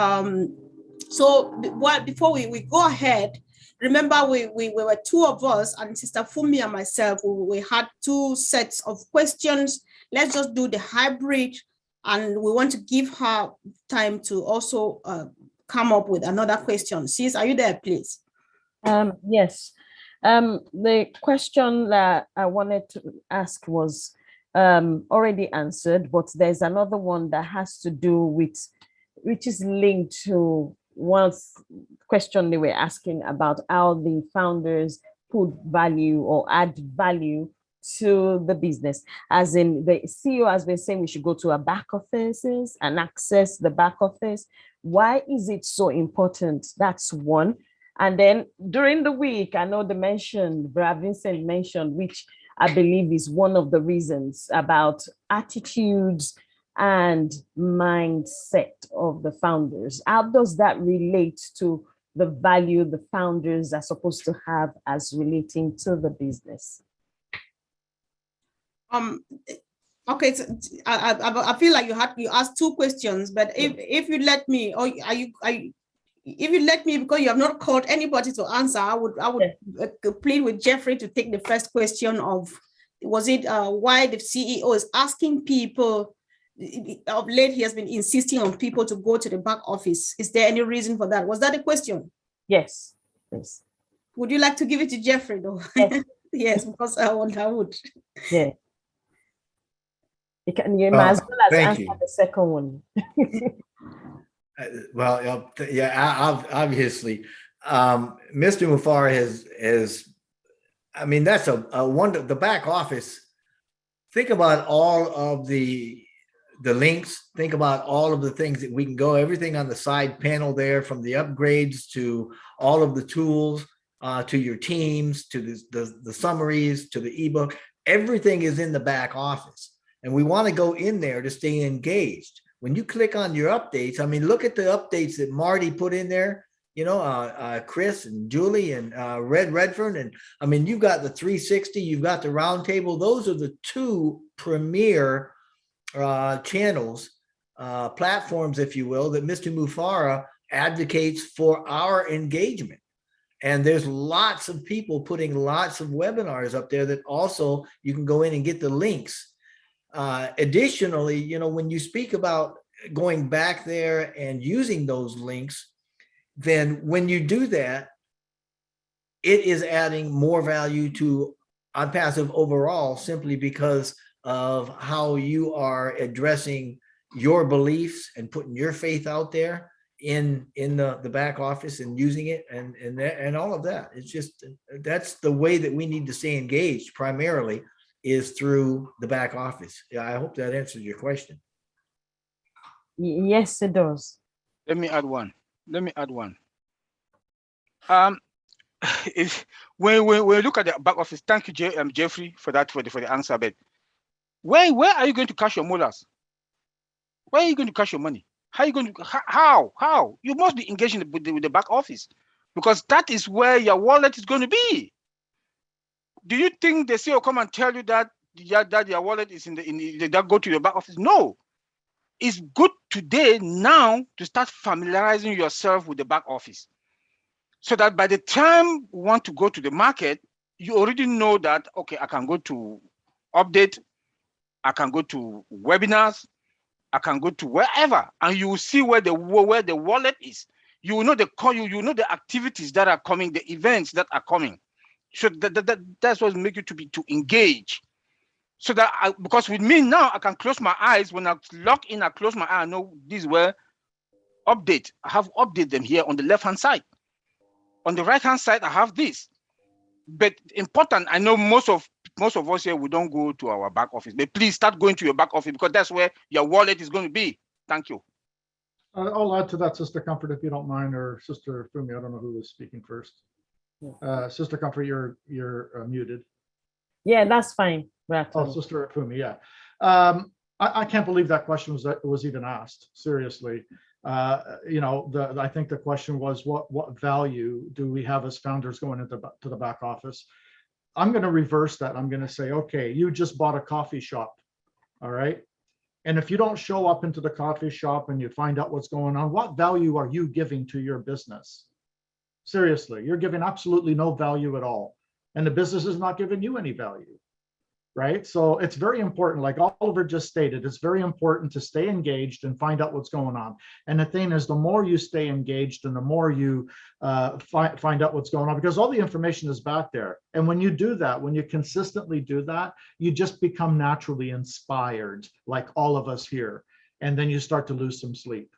So before we go ahead, remember we were two of us, and Sister Fumi and myself, we had two sets of questions. Let's just do the hybrid, and we want to give her time to also come up with another question. Sis, are you there, please? Yes. The question that I wanted to ask was already answered, but there's another one that has to do with, which is linked to one question they were asking about how the founders put value or add value to the business. As in, the CEO has been saying we should go to our back offices and access the back office. Why is it so important? That's one. And then during the week, I know Brother Vincent mentioned, which I believe is one of the reasons, about attitudes and mindset of the founders. How does that relate to the value the founders are supposed to have as relating to the business? Okay, so I feel like you asked two questions, but if you let me, or if you let me, because you have not called anybody to answer, I would plead with Jeffrey to take the first question of, was it why the CEO is asking people? Of late, he has been insisting on people to go to the back office. Is there any reason for that? Was that a question? Yes. Yes. Would you like to give it to Jeffrey, though? Yes, yes, because I would. Yeah. You might as well as answer the second one. Well, yeah, obviously, Mr. Mufara has, I mean, that's a wonder. The back office. Think about all of the links. Think about all of the things that we can go. Everything on the side panel there, from the upgrades to all of the tools, to your teams, to the summaries, to the ebook. Everything is in the back office, and we want to go in there to stay engaged. When you click on your updates, I mean, look at the updates that Marty put in there, Chris and Julie and Redfern. And I mean, you've got the 360, you've got the roundtable. Those are the two premier channels, platforms, if you will, that Mr. Mufara advocates for our engagement. And there's lots of people putting lots of webinars up there that also you can go in and get the links. Additionally, when you speak about going back there and using those links, then when you do that, it is adding more value to ONPASSIVE overall, simply because of how you are addressing your beliefs and putting your faith out there in the back office and using it and all of that. It's just, that's the way that we need to stay engaged primarily, is through the back office. Yeah, I hope that answers your question. Yes, it does. Let me add one. When we look at the back office, thank you, Jeffrey, for that, for the answer. But where are you going to cash your molars? Where are you going to cash your money? How are you going to? How? You must be engaging with the back office, because that is where your wallet is going to be. Do you think the CEO come and tell you that your wallet is that go to your back office? No. It's good today now to start familiarizing yourself with the back office, so that by the time you want to go to the market, you already know that, okay, I can go to update, I can go to webinars, I can go to wherever, and you will see where the wallet is. You will know you know the activities that are coming, the events that are coming. So that's what makes you to engage. So that because with me now, I can close my eyes. When I log in, I close my eye, I know this is where update. I have update them here on the left-hand side. On the right-hand side, I have this. But important, I know most of us here, we don't go to our back office. But please start going to your back office because that's where your wallet is going to be. Thank you. I'll add to that, Sister Comfort, if you don't mind, or Sister Fumi. I don't know who was speaking first. Sister Comfort, you're muted. Yeah, that's fine. Oh, Sister Fumi, yeah. I can't believe that question was even asked. Seriously, I think the question was what value do we have as founders going into the back office? I'm going to reverse that. I'm going to say, okay, you just bought a coffee shop, all right? And if you don't show up into the coffee shop and you find out what's going on, what value are you giving to your business? Seriously, you're giving absolutely no value at all. And the business is not giving you any value, right? So it's very important, like Oliver just stated, it's very important to stay engaged and find out what's going on. And the thing is, the more you stay engaged and the more you find out what's going on, because all the information is back there. And when you do that, when you consistently do that, you just become naturally inspired, like all of us here. And then you start to lose some sleep.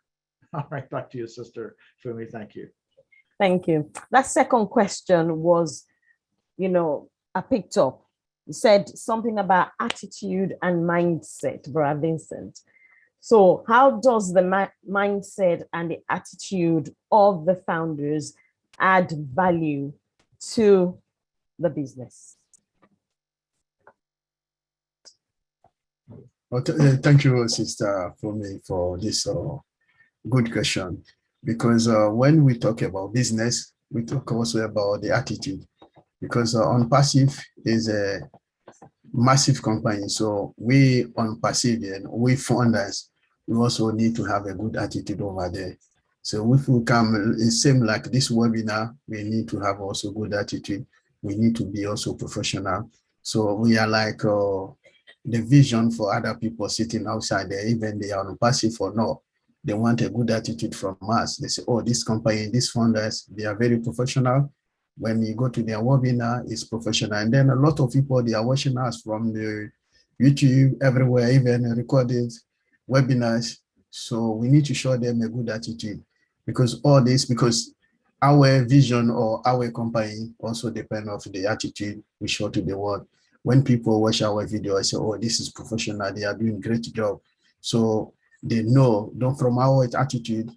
All right, back to you, Sister Fumi. Thank you. Thank you. That second question was, I picked up. You said something about attitude and mindset, Brother Vincent. So how does the mindset and the attitude of the founders add value to the business? Well, thank you, Sister Fumi, for this good question. Because when we talk about business, we talk also about the attitude. Because ONPASSIVE is a massive company. So we ONPASSIVE and we founders, we also need to have a good attitude over there. So if we come, it seems like this webinar, we need to have also good attitude. We need to be also professional. So we are like the vision for other people sitting outside there, even they are ONPASSIVE or not. They want a good attitude from us. They say, oh, this company, these founders, they are very professional. When you go to their webinar, it's professional. And then a lot of people, they are watching us from the YouTube, everywhere, even recorded webinars. So we need to show them a good attitude because our vision or our company also depend on the attitude we show to the world. When people watch our video, I say, oh, this is professional. They are doing a great job. So they know, from our attitude,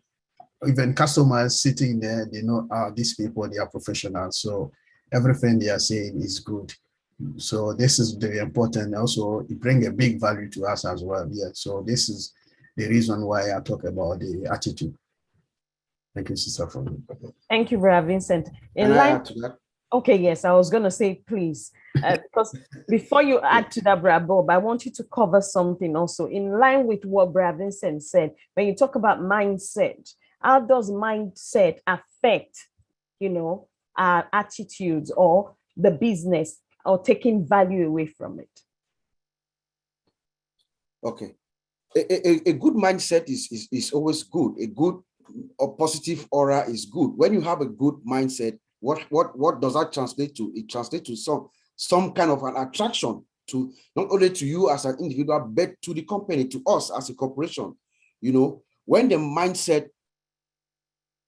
even customers sitting there, they know these people, they are professionals. So everything they are saying is good. So this is very important. Also, it brings a big value to us as well. Yeah. So this is the reason why I talk about the attitude. Thank you, Sister Fumi. Thank you, Brother Vincent. Can I add to that? Okay, yes, I was going to say, please, because before you add to that, Brother Bob, I want you to cover something also in line with what Brother Vincent said. When you talk about mindset, how does mindset affect, our attitudes or the business or taking value away from it? Okay. A good mindset is always good. A good or positive aura is good. When you have a good mindset, what does that translate to? It translates to some kind of an attraction to not only to you as an individual, but to the company, to us as a corporation. When the mindset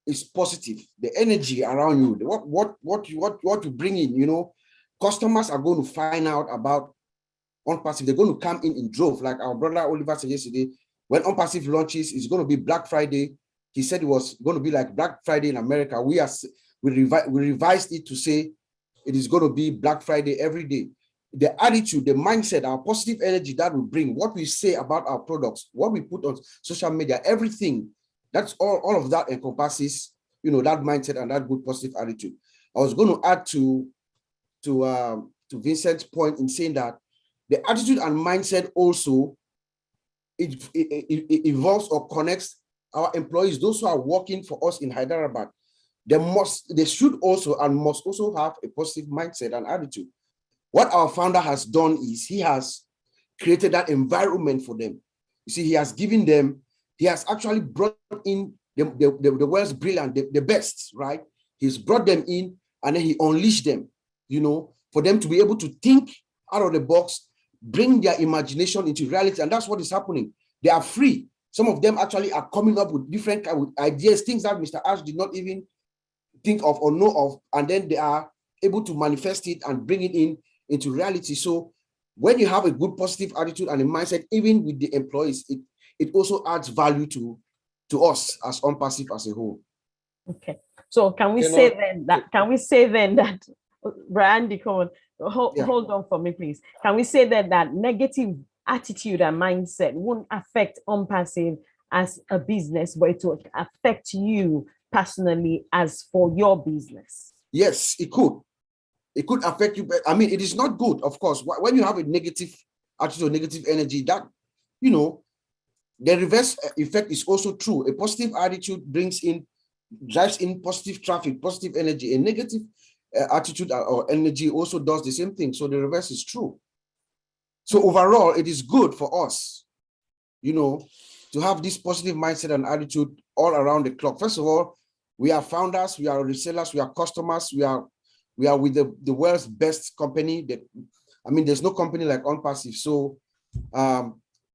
is positive, the energy around you, what you bring in, customers are going to find out about ONPASSIVE. They're going to come in drove, like our brother Oliver said yesterday. When ONPASSIVE launches, it's going to be Black Friday. He said it was going to be like Black Friday in America. We revised it to say it is going to be Black Friday every day. The attitude, the mindset, our positive energy that we bring, what we say about our products, what we put on social media, everything, that's all of that encompasses, that mindset and that good positive attitude. I was going to add to Vincent's point in saying that the attitude and mindset also it involves or connects our employees, those who are working for us in Hyderabad. They should also and must also have a positive mindset and attitude. What our founder has done is he has created that environment for them. You see, he has given them, he has actually brought in the world's brilliant, the best, right? He's brought them in and then he unleashed them, for them to be able to think out of the box, bring their imagination into reality. And that's what is happening. They are free. Some of them actually are coming up with different kind of ideas, things that Mr. Ash did not even think of or know of, and then they are able to manifest it and bring it into reality. So when you have a good positive attitude and a mindset, even with the employees, it also adds value to us as ONPASSIVE as a whole. Okay. So can we say then that Brandy, come on, hold on for me, please. Can we say that negative attitude and mindset won't affect ONPASSIVE as a business, but it will affect you personally as for your business? Yes, it could. It could affect you. But I mean, it is not good, of course. When you have a negative attitude or negative energy, that, you know, the reverse effect is also true. A positive attitude drives in positive traffic, positive energy. A negative attitude or energy also does the same thing. So the reverse is true. So overall, it is good for us, you know, to have this positive mindset and attitude all around the clock. First of all, we are founders, we are resellers, we are customers, we are with the world's best company. I mean, there's no company like ONPASSIVE. So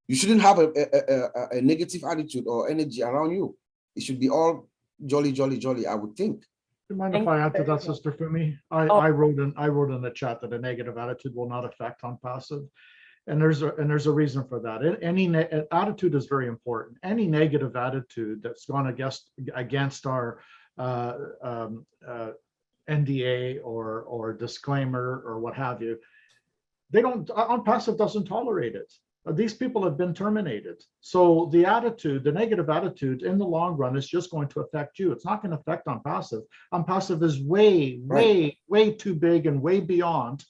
you shouldn't have a negative attitude or energy around you. It should be all jolly, jolly, jolly, I would think. Do you mind if I add to that, Sister Fumi? I wrote in the chat that a negative attitude will not affect ONPASSIVE. And there's a reason for that. Any attitude is very important. Any negative attitude that's gone against our NDA or disclaimer or what have you, ONPASSIVE doesn't tolerate it. These people have been terminated. So the attitude, the negative attitude in the long run is just going to affect you. It's not going to affect ONPASSIVE. ONPASSIVE is way too big and way beyond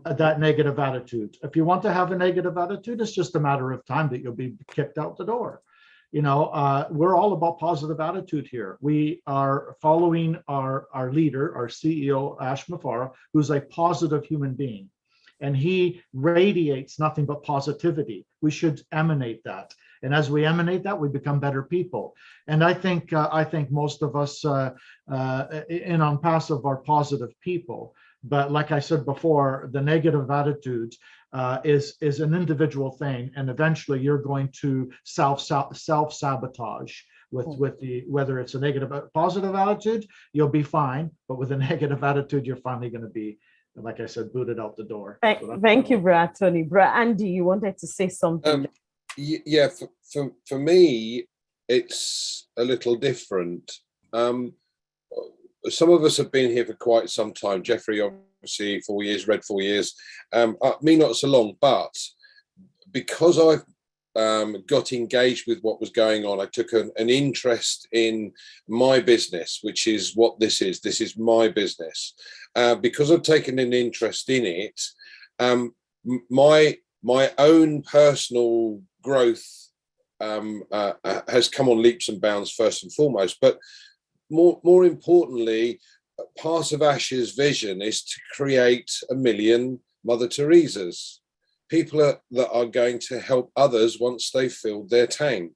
that negative attitude. If you want to have a negative attitude, it's just a matter of time that you'll be kicked out the door. You know, we're all about positive attitude here. We are following our leader, our CEO, Ash Mafara, who's a positive human being. And he radiates nothing but positivity. We should emanate that. And as we emanate that, we become better people. And I think most of us in ONPASSIVE are positive people. But like I said before, the negative attitude is an individual thing. And eventually you're going to self-sabotage with whether it's a negative, positive attitude, you'll be fine. But with a negative attitude, you're finally going to be, like I said, booted out the door. Thank you, Brad Tony. Brad Andy, you wanted to say something. Yeah, for me, it's a little different. Some of us have been here for quite some time. Jeffrey, obviously, 4 years, Red 4 years. Me, not so long, but because I've got engaged with what was going on, I took an interest in my business, which is what this is. This is my business. Because I've taken an interest in it, my own personal growth has come on leaps and bounds first and foremost. But more importantly, part of Ash's vision is to create 1 million Mother Teresas, people that are going to help others once they've filled their tank.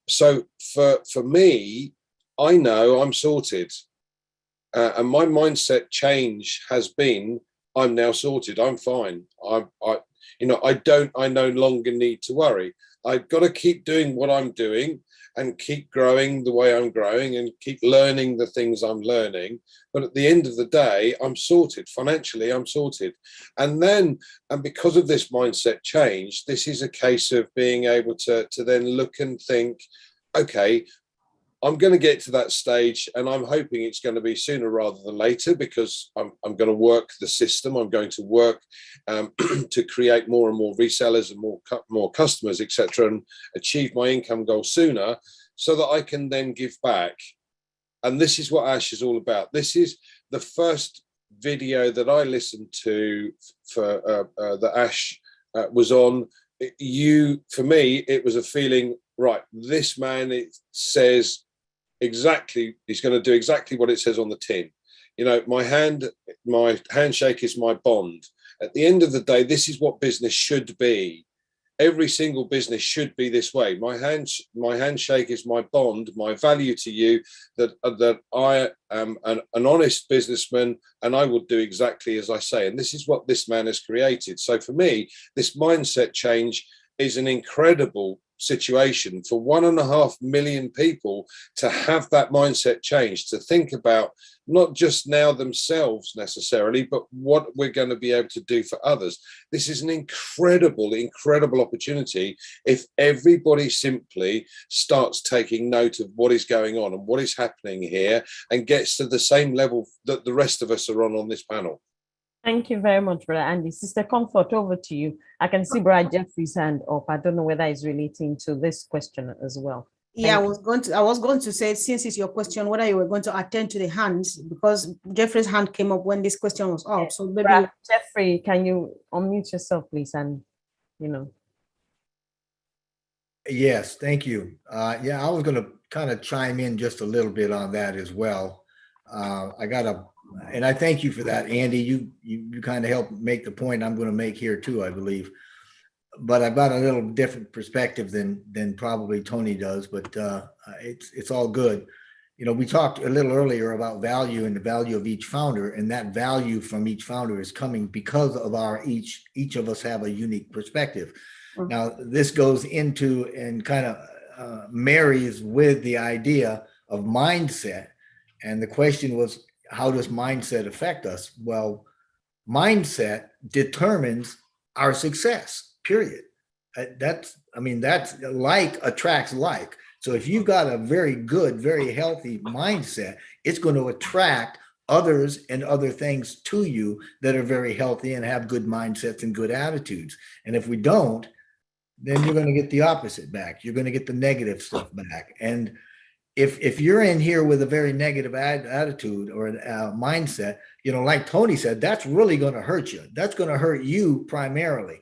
So for me, I know I'm sorted. And my mindset change has been, I'm now sorted. I'm fine. I no longer need to worry. I've got to keep doing what I'm doing and keep growing the way I'm growing and keep learning the things I'm learning. But at the end of the day, I'm sorted. Financially, I'm sorted. And because of this mindset change, this is a case of being able to then look and think, okay, I'm going to get to that stage, and I'm hoping it's going to be sooner rather than later, because I'm going to work the system. I'm going to work to create more and more resellers and more customers, etc., and achieve my income goal sooner, so that I can then give back. And this is what Ash is all about. This is the first video that I listened to for that Ash was on. For me, it was a feeling, right, this man, it says exactly, he's going to do exactly what it says on the tin. You know, my handshake is my bond. At the end of the day, this is what business should be. every single business should be this way. My handshake is my bond, my value to you, that I am an honest businessman and I will do exactly as I say. And this is what this man has created. So for me, this mindset change is an incredible situation for 1.5 million people to have that mindset change, to think about not just now themselves necessarily, but what we're going to be able to do for others. This is an incredible opportunity if everybody simply starts taking note of what is going on and what is happening here and gets to the same level that the rest of us are on this panel. Thank you very much, Brother Andy. Sister Comfort, over to you. I can see Brother Jeffrey's hand up. I don't know whether it's relating to this question as well. Yeah, I was going to say, since it's your question, whether you were going to attend to the hands, because Jeffrey's hand came up when this question was up. So maybe Jeffrey, can you unmute yourself, please? And Yes, thank you. Yeah, I was going to kind of chime in just a little bit on that as well. And I thank you for that, Andy. You kind of helped make the point I'm going to make here too, I believe. But I've got a little different perspective than probably Tony does, but it's all good. We talked a little earlier about value and the value of each founder, and that value from each founder is coming because of each of us have a unique perspective. Mm-hmm. Now, this goes into and kind of marries with the idea of mindset. And the question was, how does mindset affect us? Well, mindset determines our success, period. That's like attracts like. So if you've got a very good, very healthy mindset, it's going to attract others and other things to you that are very healthy and have good mindsets and good attitudes. And if we don't, then you're going to get the opposite back. You're going to get the negative stuff back. And if you're in here with a very negative attitude or a mindset, like Tony said, that's really going to hurt you. That's going to hurt you primarily.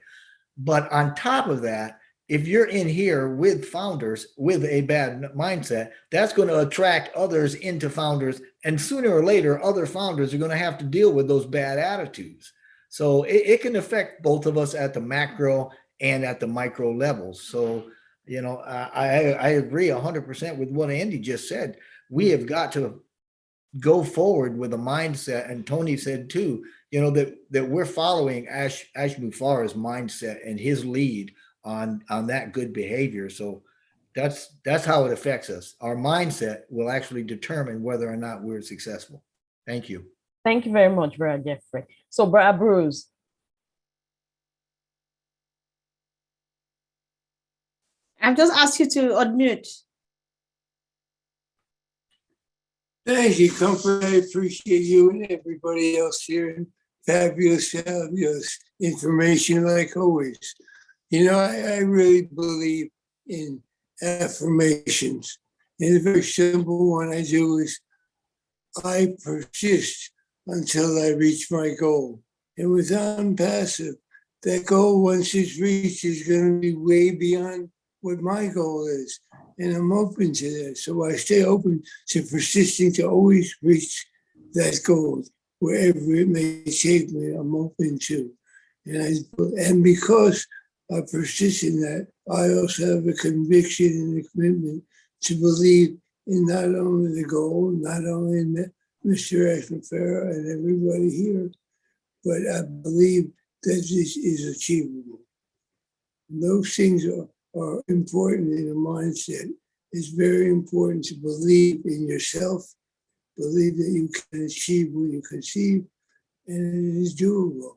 But on top of that, if you're in here with founders with a bad mindset, that's going to attract others into founders. And sooner or later, other founders are going to have to deal with those bad attitudes. So it can affect both of us at the macro and at the micro levels. So, I agree 100% with what Andy just said. We have got to go forward with a mindset, and Tony said too, that we're following Ash Mufarah's mindset and his lead on that good behavior. So that's how it affects us. Our mindset will actually determine whether or not we're successful. Thank you. Thank you very much, Brother Jeffrey. So, Brother Bruce. I've just asked you to unmute. Thank you, Comfort. I appreciate you and everybody else here. Fabulous information like always. I really believe in affirmations. And a very simple one I do is, I persist until I reach my goal. And with ONPASSIVE, that goal, once it's reached, is going to be way beyond what my goal is. And I'm open to that. So I stay open to persisting to always reach that goal, wherever it may take me, I'm open to. And because I persist in that, I also have a conviction and a commitment to believe in not only the goal, not only in Mr. Ashman-Farah and everybody here, but I believe that this is achievable. And those things are important in a mindset. It's very important to believe in yourself, believe that you can achieve what you conceive, and it is doable.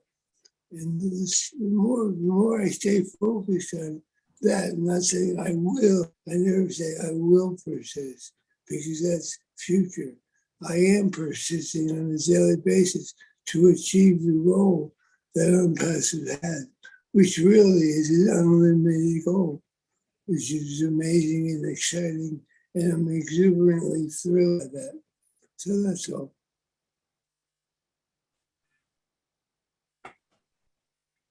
And the more I stay focused on that, I'm not saying I will, I never say I will persist, because that's future. I am persisting on a daily basis to achieve the goal that ONPASSIVE had, which really is an unlimited goal, which is amazing and exciting, and I'm exuberantly thrilled at that. So that's all.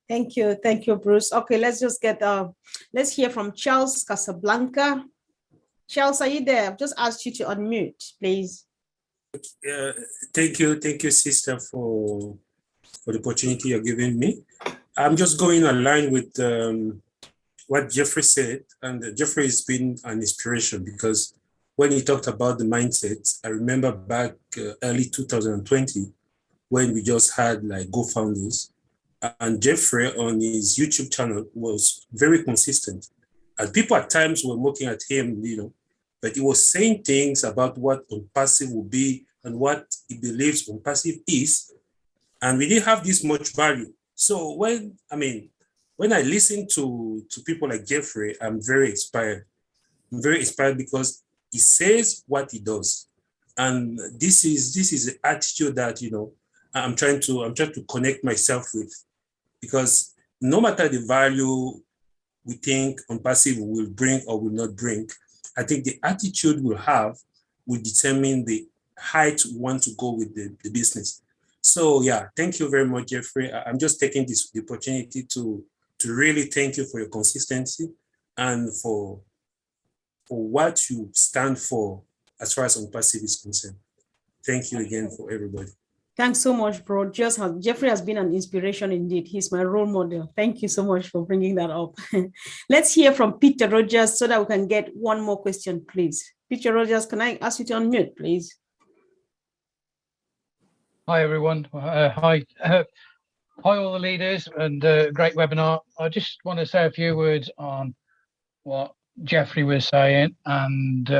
Thank you, Bruce. Okay, let's just let's hear from Charles Casablanca. Charles, are you there? I've just asked you to unmute, please. Thank you, sister, for the opportunity you're giving me. I'm just going online with what Jeffrey said, and Jeffrey has been an inspiration because when he talked about the mindset, I remember back early 2020 when we just had like GoFounders, and Jeffrey on his YouTube channel was very consistent. And people at times were looking at him, but he was saying things about what ONPASSIVE will be and what he believes ONPASSIVE is. And we didn't have this much value. So when I listen to people like Jeffrey, I'm very inspired. I'm very inspired because he says what he does. And this is the attitude that, I'm trying to connect myself with, because no matter the value we think ONPASSIVE will bring or will not bring, I think the attitude we'll have will determine the height we want to go with the business. So yeah, thank you very much, Jeffrey. I'm just taking the opportunity to really thank you for your consistency and for what you stand for as far as ONPASSIVE is concerned. Thank you again for everybody. Thanks so much, bro. Jeffrey has been an inspiration indeed. He's my role model. Thank you so much for bringing that up. Let's hear from Peter Rogers so that we can get one more question, please. Peter Rogers, can I ask you to unmute, please? Hi, everyone. Hi, all the leaders, and great webinar. I just want to say a few words on what Jeffrey was saying and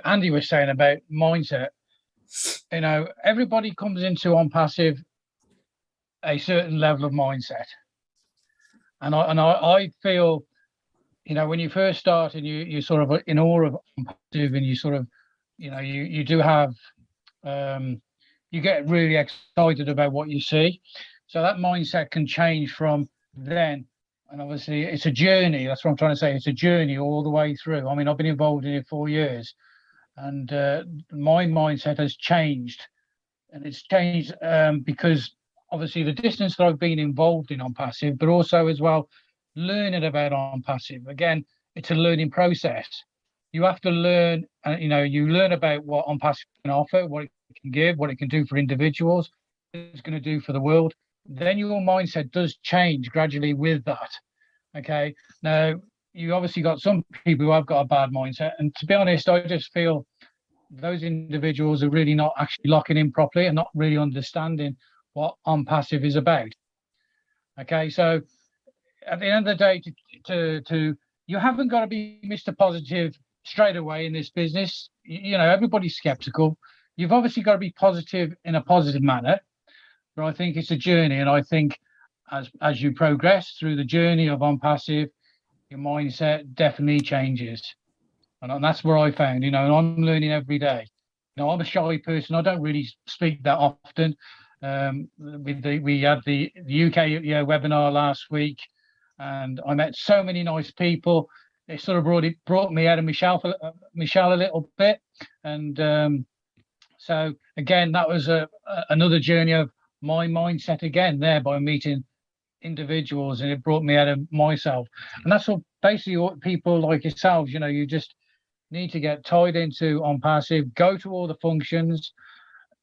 Andy was saying about mindset. Everybody comes into ONPASSIVE a certain level of mindset, and I feel, when you first start and you sort of in awe of ONPASSIVE, and you sort of, you do have, you get really excited about what you see. So that mindset can change from then, and obviously it's a journey. That's what I'm trying to say. It's a journey all the way through. I mean, I've been involved in it 4 years. And my mindset has changed, and it's changed because obviously the distance that I've been involved in ONPASSIVE, but also as well learning about ONPASSIVE. Again, it's a learning process. You have to learn, you learn about what ONPASSIVE can offer, what it can give, what it can do for individuals, what it's going to do for the world. Then your mindset does change gradually with that. Okay, now you obviously got some people who have got a bad mindset, and to be honest, I just feel those individuals are really not actually locking in properly and not really understanding what ONPASSIVE is about. Okay, so at the end of the day, you haven't got to be Mr. Positive straight away in this business. Everybody's skeptical. You've obviously got to be positive in a positive manner, but I think it's a journey, and I think as you progress through the journey of ONPASSIVE, your mindset definitely changes. And that's where I found, and I'm learning every day. I'm a shy person. I don't really speak that often. We had the UK webinar last week, and I met so many nice people. It sort of brought me out of Michelle a little bit. And so again, that was another journey of my mindset again there by meeting individuals, and it brought me out of myself. And that's what basically what people like yourselves, you just need to get tied into ONPASSIVE, go to all the functions,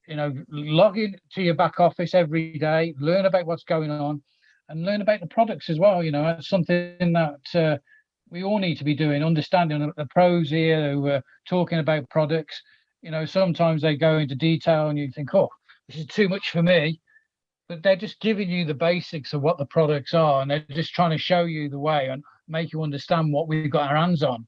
log in to your back office every day, learn about what's going on, and learn about the products as well. That's something that we all need to be doing, understanding the pros here who are talking about products. Sometimes they go into detail and you think, oh, this is too much for me. But they're just giving you the basics of what the products are, and they're just trying to show you the way and make you understand what we've got our hands on.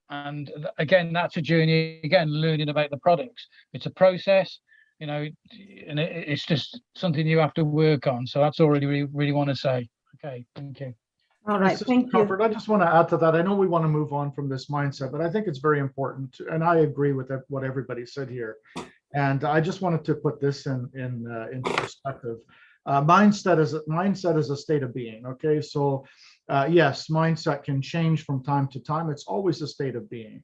And again, that's a journey, again, learning about the products. It's a process, and it's just something you have to work on. So that's all I really want to say. Okay, thank you. All right, thank you. I just want to add to that. I know we want to move on from this mindset, but I think it's very important, and I agree with what everybody said here. And I just wanted to put this into perspective. Mindset is a state of being. Okay, so yes, mindset can change from time to time. It's always a state of being.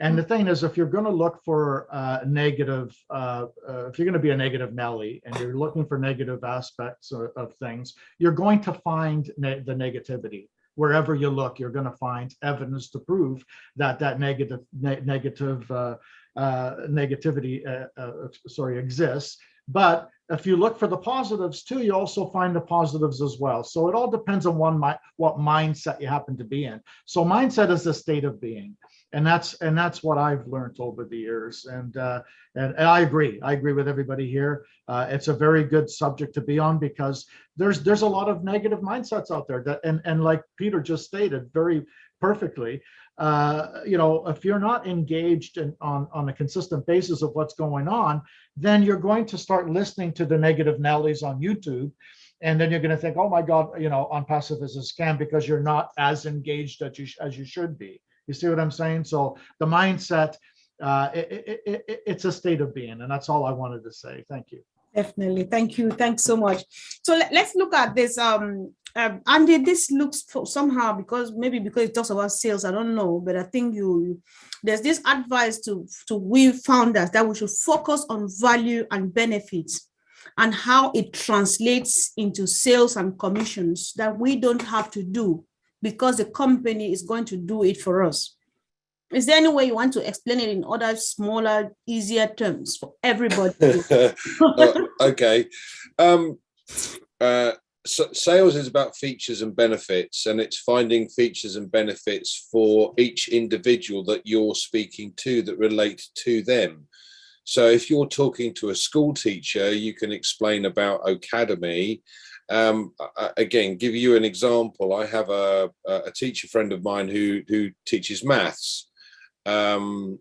And the thing is, if you're going to look for negative, if you're going to be a negative Nelly and you're looking for negative aspects of things, you're going to find the negativity. Wherever you look, you're going to find evidence to prove that negativity exists. But if you look for the positives too, you also find the positives as well. So it all depends on what mindset you happen to be in. So mindset is a state of being. And that's what I've learned over the years. And I agree with everybody here. It's a very good subject to be on, because there's a lot of negative mindsets out there that, and like Peter just stated very perfectly, if you're not engaged on a consistent basis of what's going on, then you're going to start listening to the negative Nellies on YouTube. And then you're going to think, oh my God, ONPASSIVE is a scam, because you're not as engaged as you should be. You see what I'm saying? So the mindset, it's a state of being, and that's all I wanted to say. Thank you. Definitely. Thank you. Thanks so much. So let's look at this. Andy, this looks somehow, because it talks about sales, I don't know, but I think there's this advice to we founders that we should focus on value and benefits and how it translates into sales and commissions that we don't have to do, because the company is going to do it for us. Is there any way you want to explain it in other smaller, easier terms for everybody? Okay. So sales is about features and benefits, and it's finding features and benefits for each individual that you're speaking to that relate to them. So if you're talking to a school teacher, you can explain about Academy. Again, give you an example. I have a teacher friend of mine who teaches maths, and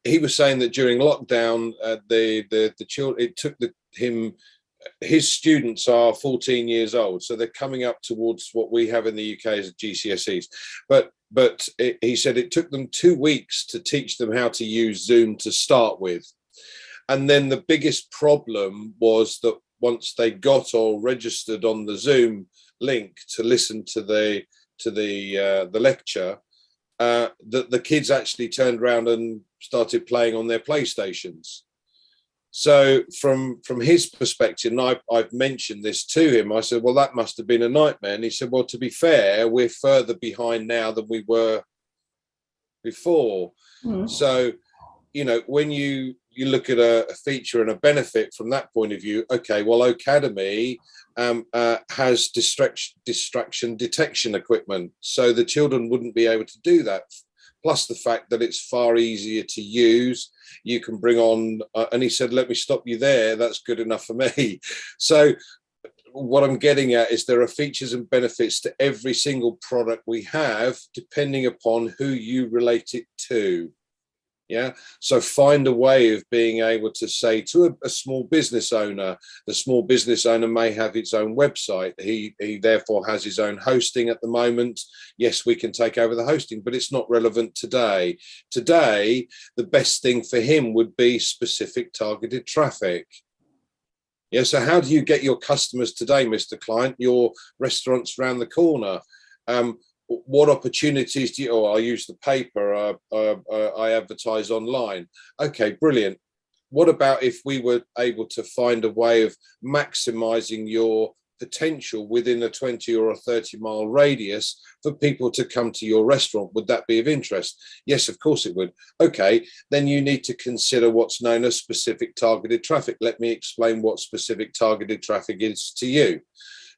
he was saying that during lockdown, the children, it took his students are 14 years old, so they're coming up towards what we have in the UK as GCSEs. But he said it took them 2 weeks to teach them how to use Zoom to start with. And then the biggest problem was that once they got all registered on the Zoom link to listen to the lecture, that the kids actually turned around and started playing on their PlayStations. So from his perspective, and I've mentioned this to him, I said, well, that must have been a nightmare. And he said, well, to be fair, we're further behind now than we were before. Mm. So, when you look at a feature and a benefit from that point of view, okay, well, Academy has distraction detection equipment, so the children wouldn't be able to do that. Plus the fact that it's far easier to use. You can bring on, and he said, let me stop you there. That's good enough for me. So what I'm getting at is there are features and benefits to every single product we have, depending upon who you relate it to. Yeah. So find a way of being able to say to a small business owner, the small business owner may have its own website. He therefore has his own hosting at the moment. Yes, we can take over the hosting, but it's not relevant today. Today, the best thing for him would be specific targeted traffic. Yeah. So how do you get your customers today, Mr. Client? Your restaurant's around the corner. What opportunities do you, I use the paper, I advertise online. Okay, brilliant. What about if we were able to find a way of maximizing your potential within a 20 or a 30-mile radius for people to come to your restaurant? Would that be of interest? Yes, of course it would. Okay, then you need to consider what's known as specific targeted traffic. Let me explain what specific targeted traffic is to you.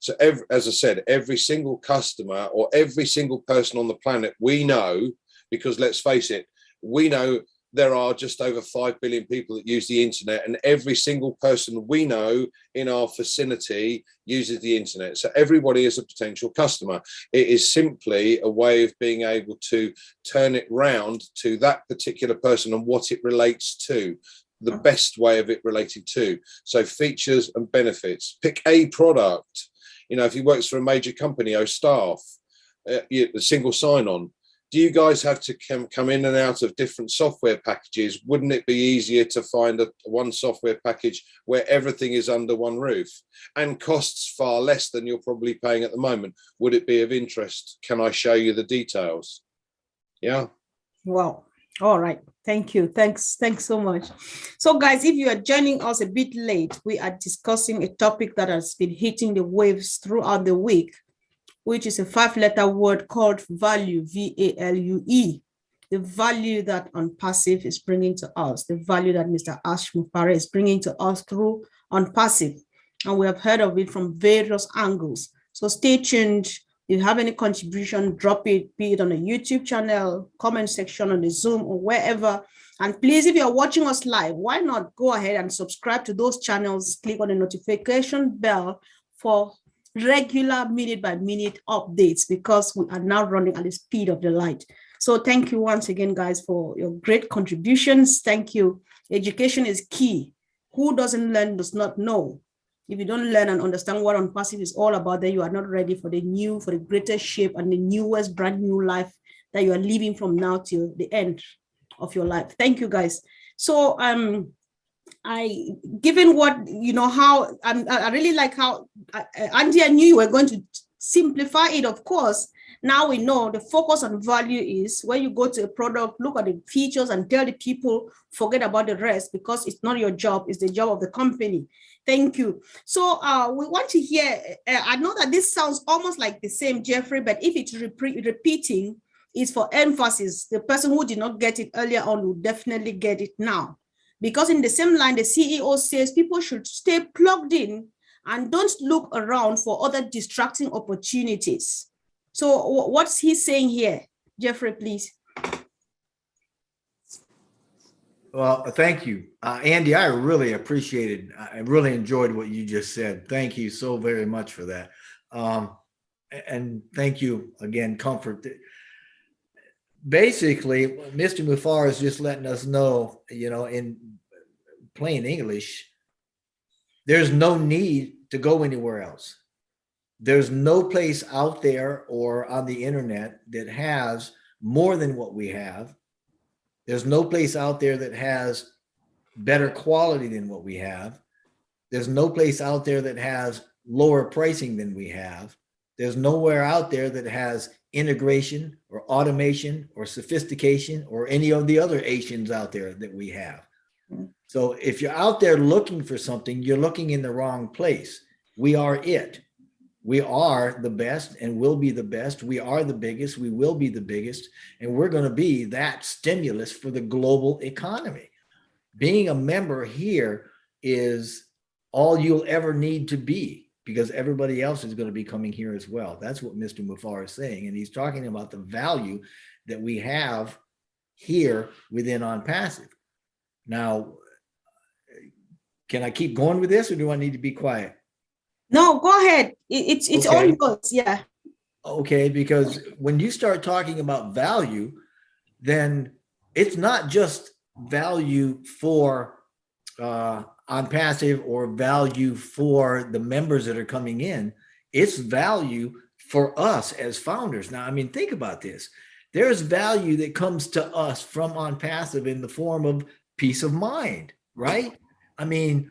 So as I said, every single customer or every single person on the planet we know, because let's face it, we know there are just over 5 billion people that use the internet, and every single person we know in our vicinity uses the internet. So everybody is a potential customer. It is simply a way of being able to turn it round to that particular person and what it relates to. The best way of it relating to. So features and benefits. Pick a product. If he works for a major company or staff, a single sign-on, do you guys have to come in and out of different software packages? Wouldn't it be easier to find one software package where everything is under one roof and costs far less than you're probably paying at the moment? Would it be of interest? Can I show you the details? Yeah. Wow. All right. Thank you. Thanks so much. So guys, if you are joining us a bit late, we are discussing a topic that has been hitting the waves throughout the week, which is a 5-letter word called value, V-A-L-U-E. the value that ONPASSIVE is bringing to us, the value that Mr. Ash Mufare is bringing to us through ONPASSIVE. And we have heard of it from various angles. So stay tuned. If you have any contribution, drop it, be it on the YouTube channel, comment section on the Zoom or wherever. And please, if you're watching us live, why not go ahead and subscribe to those channels, click on the notification bell for regular minute-by-minute updates, because we are now running at the speed of the light. So thank you once again, guys, for your great contributions. Thank you. Education is key. Who doesn't learn does not know. If you don't learn and understand what ONPASSIVE is all about, then you are not ready for the new, for the greatest shape and the newest brand new life that you are living from now till the end of your life. Thank you, guys. So given what, you know, how, I really like how, Andy, I knew you were going to simplify it, of course. Now we know the focus on value is when you go to a product, look at the features and tell the people, forget about the rest, because it's not your job, it's the job of the company. Thank you. So we want to hear, I know that this sounds almost like the same, Jeffrey, but if it's repeating, it's for emphasis. The person who did not get it earlier on will definitely get it now. Because in the same line, the CEO says people should stay plugged in and don't look around for other distracting opportunities. So what's he saying here? Jeffrey, please. Well, thank you. Andy, I really appreciated, I really enjoyed what you just said. Thank you so very much for that. And thank you again, Comfort. Basically, Mr. Mufar is just letting us know, you know, in plain English, there's no need to go anywhere else. There's no place out there or on the internet that has more than what we have. There's no place out there that has better quality than what we have. There's no place out there that has lower pricing than we have. There's nowhere out there that has integration or automation or sophistication or any of the other Asians out there that we have. So if you're out there looking for something, you're looking in the wrong place. We are it. We are the best and will be the best. We are the biggest. We will be the biggest. And we're going to be that stimulus for the global economy. Being a member here is all you'll ever need to be, because everybody else is going to be coming here as well. That's what Mr. Mufar is saying. And he's talking about the value that we have here within ONPASSIVE. Now, can I keep going with this, or do I need to be quiet? No, go ahead. It's all yours. Yeah. Okay, because when you start talking about value, then it's not just value for ONPASSIVE or value for the members that are coming in. It's value for us as founders. Now, I mean, think about this. There's value that comes to us from ONPASSIVE in the form of peace of mind, right? I mean,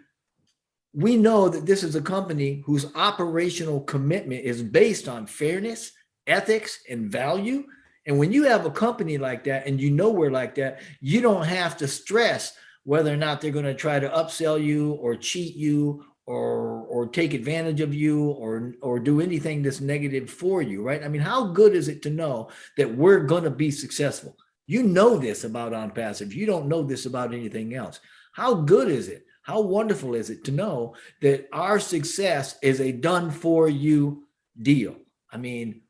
we know that this is a company whose operational commitment is based on fairness, ethics, and value. And when you have a company like that, and you know we're like that, you don't have to stress whether or not they're going to try to upsell you or cheat you or take advantage of you or do anything that's negative for you, right? I mean, how good is it to know that we're going to be successful? You know this about ONPASSIVE. You don't know this about anything else. How good is it? How wonderful is it to know that our success is a done for you deal? I mean,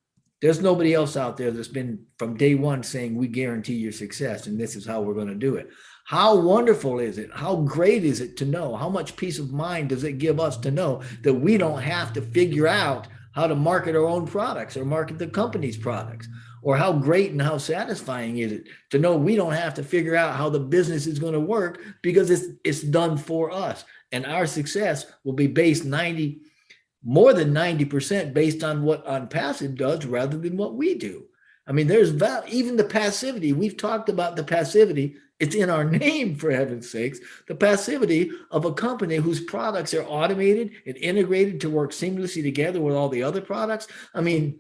there's nobody else out there that's been from day one saying we guarantee your success and this is how we're going to do it. How wonderful is it? How great is it to know? How much peace of mind does it give us to know that we don't have to figure out how to market our own products or market the company's products? Or how great and how satisfying is it to know we don't have to figure out how the business is going to work because it's done for us. And our success will be based more than 90% based on what ONPASSIVE does rather than what we do. I mean, there's even the passivity. We've talked about the passivity. It's in our name, for heaven's sakes, the passivity of a company whose products are automated and integrated to work seamlessly together with all the other products. I mean,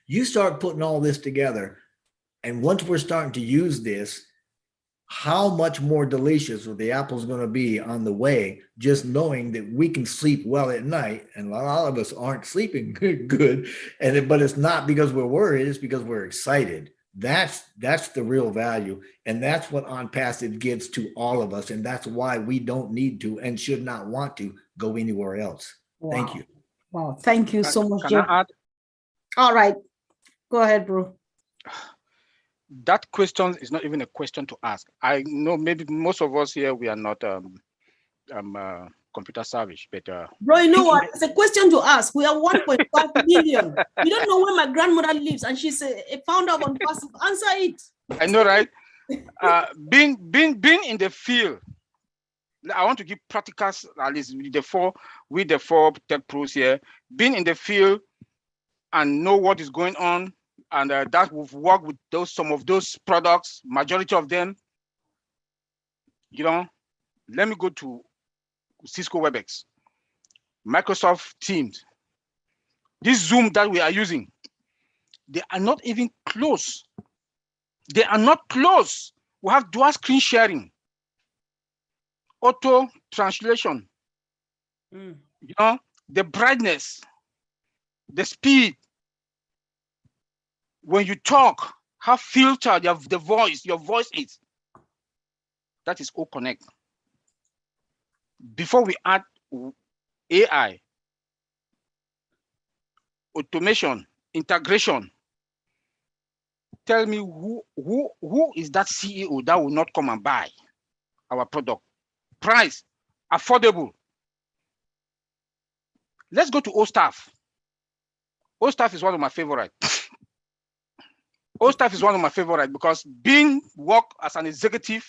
you start putting all this together, and once we're starting to use this, how much more delicious are the apples going to be on the way, just knowing that we can sleep well at night, and a lot of us aren't sleeping good, but it's not because we're worried, it's because we're excited, That's the real value. And that's what ONPASSIVE gives to all of us. And that's why we don't need to and should not want to go anywhere else. Thank Wow. you. Wow. Thank you so much, Can Jeff. I add? All right. Go ahead, bro. That question is not even a question to ask. I know maybe most of us here, we are not computer savage, but Bro, you know what? It's a question to ask. We are 1.5 million. You don't know where my grandmother lives, and she's a founder of ONPASSIVE. Answer it. I know, right? Being in the field, I want to give practicals, at least with the four tech pros here, being in the field and know what is going on, and that we've worked with some of those products, majority of them. You know, let me go to Cisco WebEx, Microsoft Teams, this Zoom that we are using. They are not even close. They are not close. We have dual screen sharing, auto translation, you know, the brightness, the speed. When you talk, how filtered your voice is. That is all connect. Before we add AI, automation, integration, tell me who is that CEO that will not come and buy our product? Price, affordable. Let's go to OStaff. OStaff is one of my favorite. OStaff is one of my favorite because being work as an executive,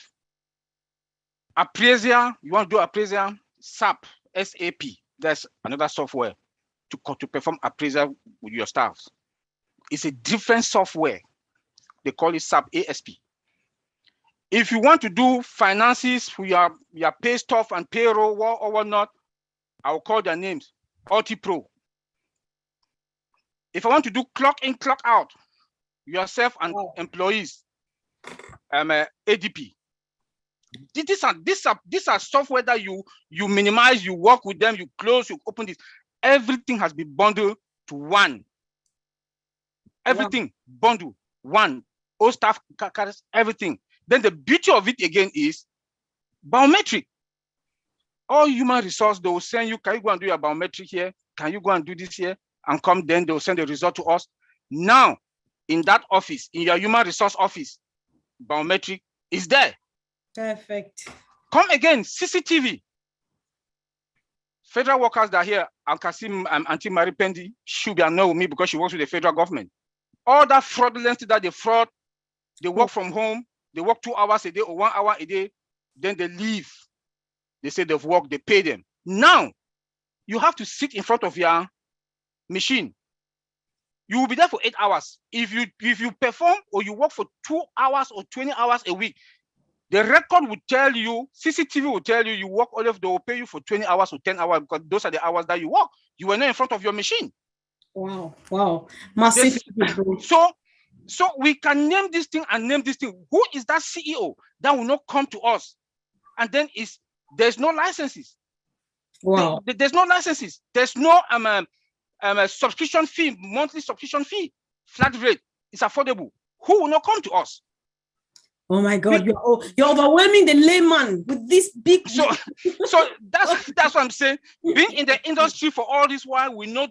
appraiser, you want to do appraiser, SAP, SAP, that's another software to perform appraisal with your staff. It's a different software. They call it SAP ASP. If you want to do finances for your pay stuff and payroll or whatnot, I'll call their names, Pro. If I want to do clock in, clock out, yourself and employees, ADP. These are software that you minimize, you work with them, you close, you open this. Everything has been bundled to one. Everything bundled one. All staff carries everything. Then the beauty of it again is biometric. All human resource, they will send you, can you go and do your biometric here? Can you go and do this here? And come, then they'll send the result to us. Now, in that office, in your human resource office, biometric is there. Perfect. Come again, CCTV. Federal workers that are here, I can see Auntie Marie Pendi, she'll be annoyed with me because she works with the federal government. All that fraudulence that they fraud, they work from home, they work 2 hours a day or 1 hour a day, then they leave. They say they've worked, they pay them. Now, you have to sit in front of your machine. You will be there for 8 hours. If you perform or you work for 2 hours or 20 hours a week, the record will tell you, CCTV will tell you, you work all of, they will pay you for 20 hours or 10 hours because those are the hours that you work. You were not in front of your machine. Wow, wow. Massive. So we can name this thing and name this thing. Who is that CEO that will not come to us? And then there's no licenses. Wow. There's no licenses. There's no subscription fee, monthly subscription fee, flat rate. It's affordable. Who will not come to us? Oh my God, you're overwhelming the layman with this big. So that's what I'm saying. Being in the industry for all this while, we know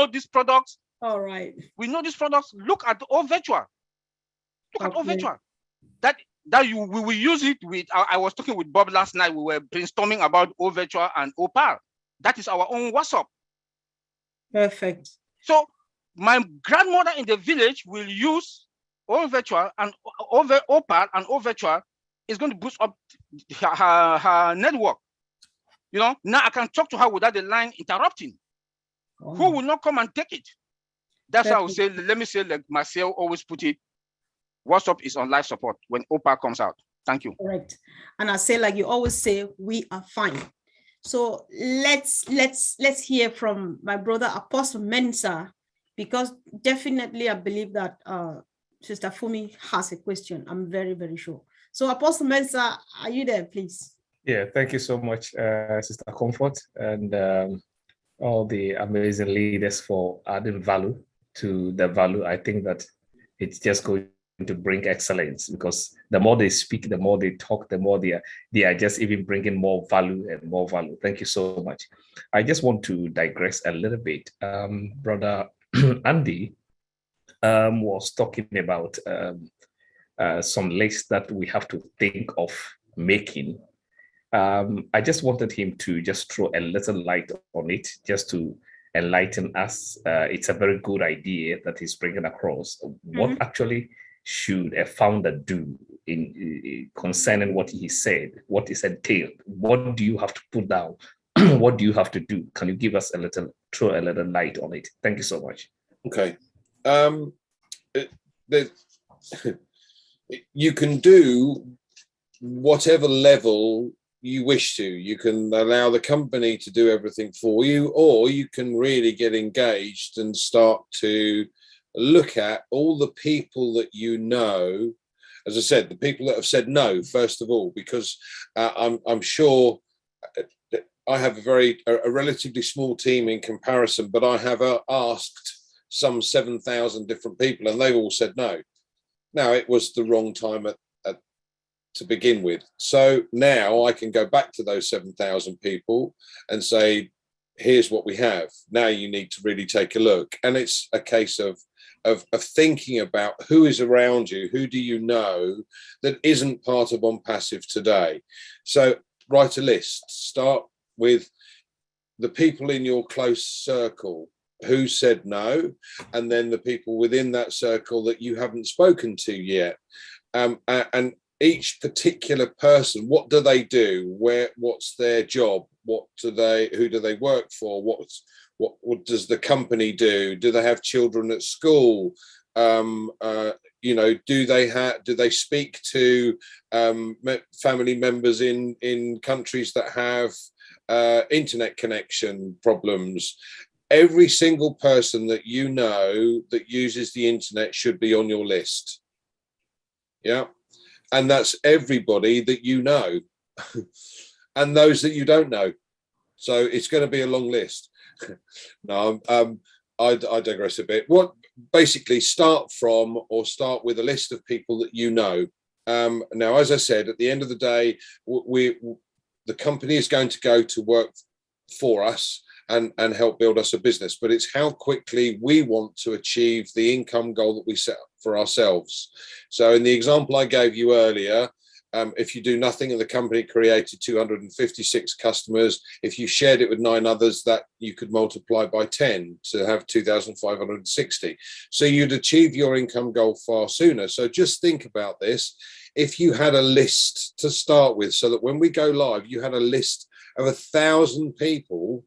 these products. All right. We know these products. Look at all virtual. Look at all virtual. That we will use it with. I was talking with Bob last night. We were brainstorming about all virtual and OPAL. That is our own WhatsApp. Perfect. So my grandmother in the village will use all virtual and OPAL and all virtual is going to boost up her network. You know, now I can talk to her without the line interrupting. Oh. Who will not come and take it? That's why I would say, let me say, like Marcel always put it, WhatsApp is on live support when OPAL comes out. Thank you. Correct. And I say, like you always say, we are fine. So let's hear from my brother Apostle Mensah, because definitely I believe that Sister Fumi has a question. I'm very, very sure. So Apostle Mensah, are you there, please? Yeah, thank you so much, Sister Comfort, and all the amazing leaders for adding value to the value. I think that it's just going to bring excellence, because the more they speak, the more they talk, the more they are just even bringing more value and more value. Thank you so much. I just want to digress a little bit. Brother Andy was talking about some lists that we have to think of making. I just wanted him to just throw a little light on it, just to enlighten us. It's a very good idea that he's bringing across. What actually should a founder do in concerning what he said, what is entailed? What do you have to put down? What do you have to do? Can you give us throw a little light on it? Thank you so much. Okay. You can do whatever level you wish to. You can allow the company to do everything for you, or you can really get engaged and start to look at all the people that you know. As I said, the people that have said no, first of all, because I'm sure I have a relatively small team in comparison, but I have asked some 7,000 different people, and they've all said no. Now, it was the wrong time to begin with. So now I can go back to those 7,000 people and say, here's what we have. Now you need to really take a look. And it's a case of thinking about who is around you, who do you know that isn't part of ONPASSIVE today. So write a list. Start with the people in your close circle who said no, and then the people within that circle that you haven't spoken to yet. And each particular person, what do they do? What's their job? Who do they work for? What does the company do? Do they have children at school? Do they speak to family members in countries that have internet connection problems? Every single person that you know that uses the internet should be on your list. Yeah. And that's everybody that you know and those that you don't know. So it's going to be a long list. No, I digress a bit. What basically start with a list of people that you know. Now, as I said, at the end of the day, the company is going to go to work for us and help build us a business, but it's how quickly we want to achieve the income goal that we set up for ourselves. So in the example I gave you earlier, if you do nothing and the company created 256 customers, if you shared it with 9 others, that you could multiply by 10 to have 2,560. So you'd achieve your income goal far sooner. So just think about this. If you had a list to start with, so that when we go live, you had a list of 1,000 people,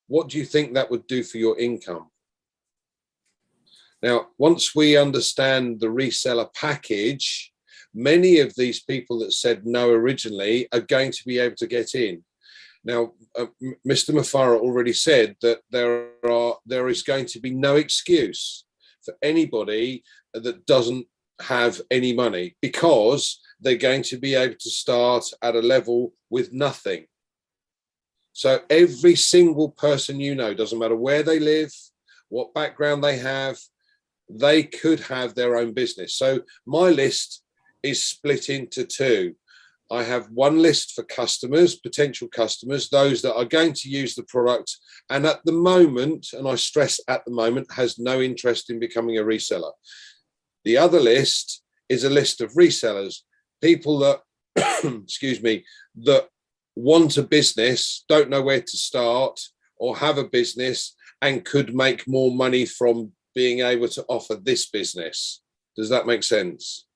what do you think that would do for your income? Now, once we understand the reseller package, many of these people that said no originally are going to be able to get in. Now, Mr. Mufara already said that there is going to be no excuse for anybody that doesn't have any money, because they're going to be able to start at a level with nothing. So every single person you know, doesn't matter where they live, what background they have, they could have their own business. So my list is split into 2. I have one list for customers, potential customers, those that are going to use the product, and at the moment, and I stress at the moment, has no interest in becoming a reseller. The other list is a list of resellers, people that, excuse me, that want a business, don't know where to start, or have a business and could make more money from being able to offer this business. Does that make sense?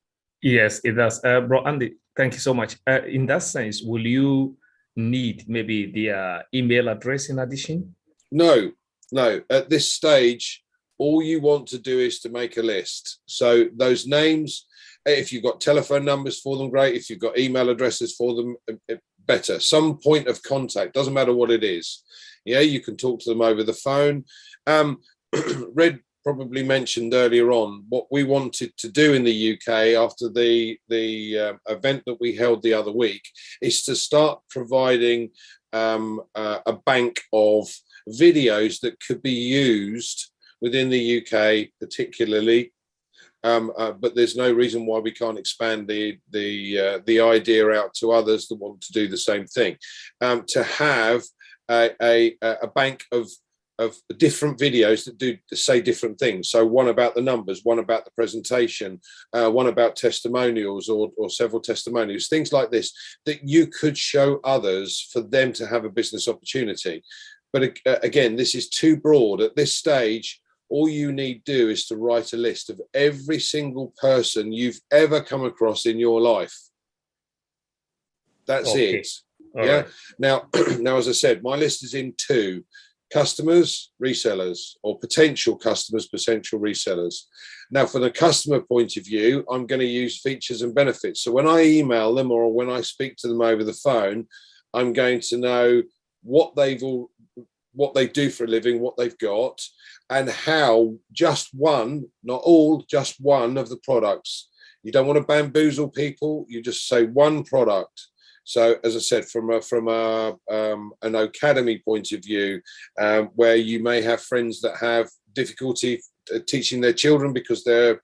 Yes, it does. Bro Andy, thank you so much. In that sense, will you need maybe their email address in addition? No. At this stage, all you want to do is to make a list. So those names, if you've got telephone numbers for them, great. If you've got email addresses for them, better. Some point of contact, doesn't matter what it is. Yeah, you can talk to them over the phone. Red probably mentioned earlier on what we wanted to do in the UK after the event that we held the other week is to start providing a bank of videos that could be used within the UK, particularly but there's no reason why we can't expand the idea out to others that want to do the same thing. To have a bank of different videos that do say different things. So one about the numbers, one about the presentation, one about testimonials or several testimonials, things like this, that you could show others for them to have a business opportunity. But again, this is too broad at this stage. All you need do is to write a list of every single person you've ever come across in your life. That's it. All yeah. right. Now, as I said, my list is in 2: customers, resellers, or potential customers, potential resellers. Now, from the customer point of view, I'm going to use features and benefits. So when I email them or when I speak to them over the phone, I'm going to know what they do for a living, what they've got, and how just one, not all, just one of the products. You don't want to bamboozle people. You just say one product. So, as I said, from an academy point of view, where you may have friends that have difficulty teaching their children because they're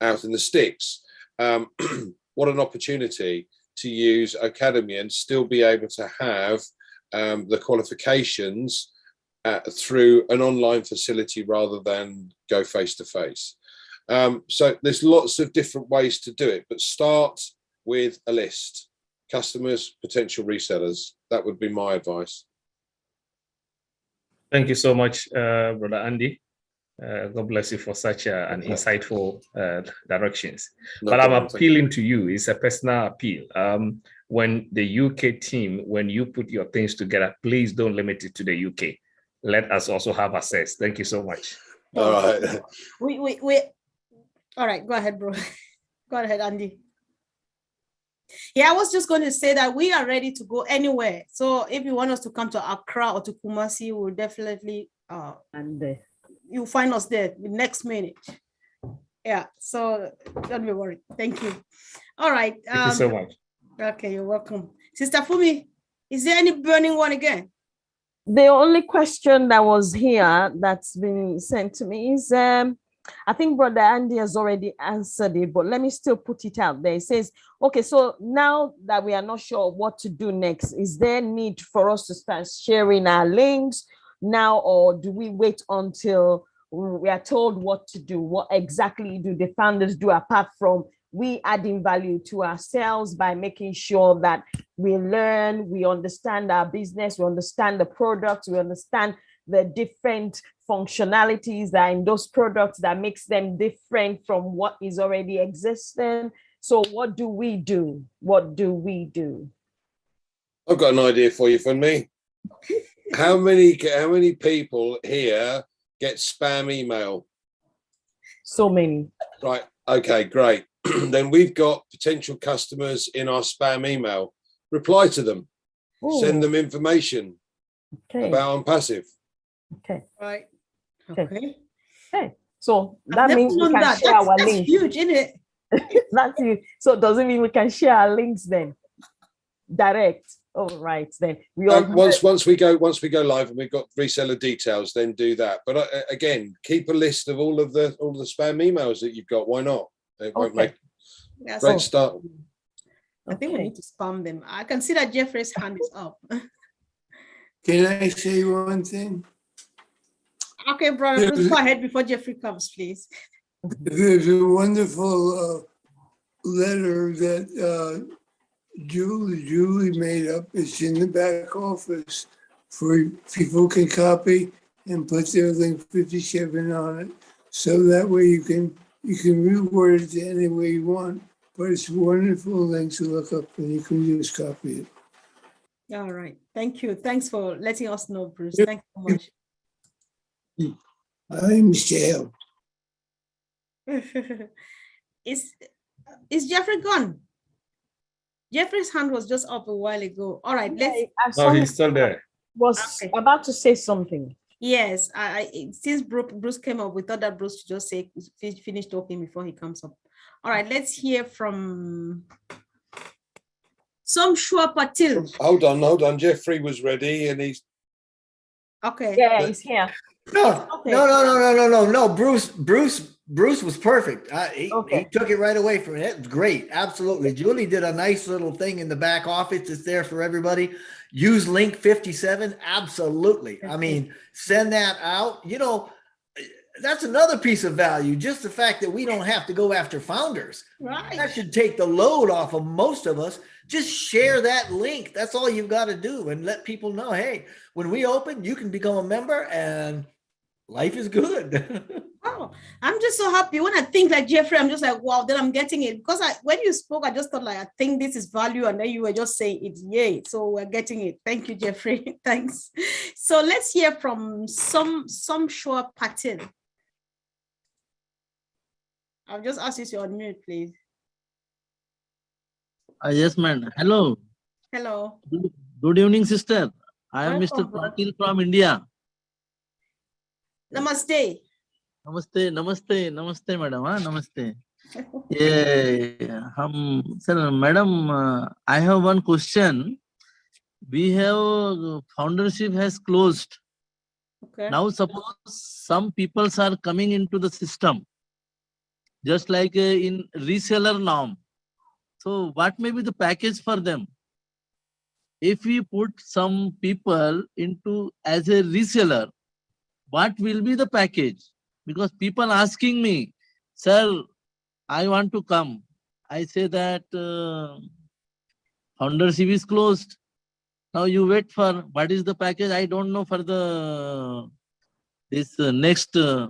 out in the sticks, what an opportunity to use academy and still be able to have the qualifications through an online facility rather than go face to face. So there's lots of different ways to do it, but start with a list. Customers, potential resellers. That would be my advice. Thank you so much, Brother Andy. God bless you for such an insightful directions. No but problem, I'm appealing to you. It's a personal appeal. When the UK team, when you put your things together, please don't limit it to the UK. Let us also have access. Thank you so much. All right. We. All right, go ahead, bro. Go ahead, Andy. Yeah, I was just going to say that we are ready to go anywhere. So if you want us to come to Accra or to Kumasi, we'll definitely you'll find us there the next minute. Yeah, so don't be worried. Thank you. All right. Thank you so much. Okay, you're welcome. Sister Fumi, is there any burning one again? The only question that was here that's been sent to me is, I think Brother Andy has already answered it, but let me still put it out there. It says, okay, so now that we are not sure what to do next, is there need for us to start sharing our links now, or do we wait until we are told what to do? What exactly do the founders do apart from we adding value to ourselves by making sure that we learn, we understand our business, we understand the products, we understand the different functionalities that are in those products that makes them different from what is already existing. So what do we do? What do we do? I've got an idea for you, Funmi. How many people here get spam email? So many. Right. Okay, great. Then we've got potential customers in our spam email. Reply to them. Ooh. Send them information about ONPASSIVE. Okay. Right. Okay. Okay. So that means we can share our links. That's huge, isn't it? That's huge. So does it mean we can share our links then? Direct. All right. Then we all once we go live and we've got reseller details, then do that. But again, keep a list of all the spam emails that you've got. Why not? It won't make great start. I think we need to spam them. I can see that Jeffrey's hand is up. Can I say one thing? Okay, brother, let's go ahead before Jeffrey comes, please. There's a wonderful letter that Julie made up. It's in the back office for people can copy and put their link 57 on it. So that way you can reword it any way you want. But it's a wonderful link to look up and you can just copy it. All right. Thank you. Thanks for letting us know, Bruce. Yep. Thank you so much. I'm Michelle. Is Jeffrey gone? Jeffrey's hand was just up a while ago. All right, No, he's still there. Was about to say something. Yes, since Bruce came up, we thought that Bruce should just say finish talking before he comes up. All right, let's hear from Somshua Patil. Hold on. Jeffrey was ready and he's okay. Yeah, he's here. No, Okay. no. Bruce was perfect. He took it right away from it. Great. Absolutely. Julie did a nice little thing in the back office. It's there for everybody. Use link 57. Absolutely. I mean, send that out. You know, that's another piece of value. Just the fact that we don't have to go after founders. Right. That should take the load off of most of us. Just share that link. That's all you've got to do, and let people know, hey, when we open, you can become a member and life is good. Oh, I'm just so happy when I think like Jeffrey. I'm just like, wow, then I'm getting it, because when you spoke, I just thought like, I think this is value, and then you were just saying it's yay. So we're getting it. Thank you, Jeffrey. Thanks. So let's hear from some Shua Patil. I'll just ask you to unmute, please. Yes, ma'am. Hello. Hello. Good evening, sister. I am Mr. Welcome, bro. Patil from India. Namaste. Namaste, madam. Namaste. Sir, madam, I have one question. We have foundership has closed. Okay. Now, suppose some people are coming into the system, just like in reseller norm. So, what may be the package for them? If we put some people into as a reseller, what will be the package? Because people asking me, sir, I want to come. I say that foundership is closed. Now you wait for what is the package? I don't know for the this next as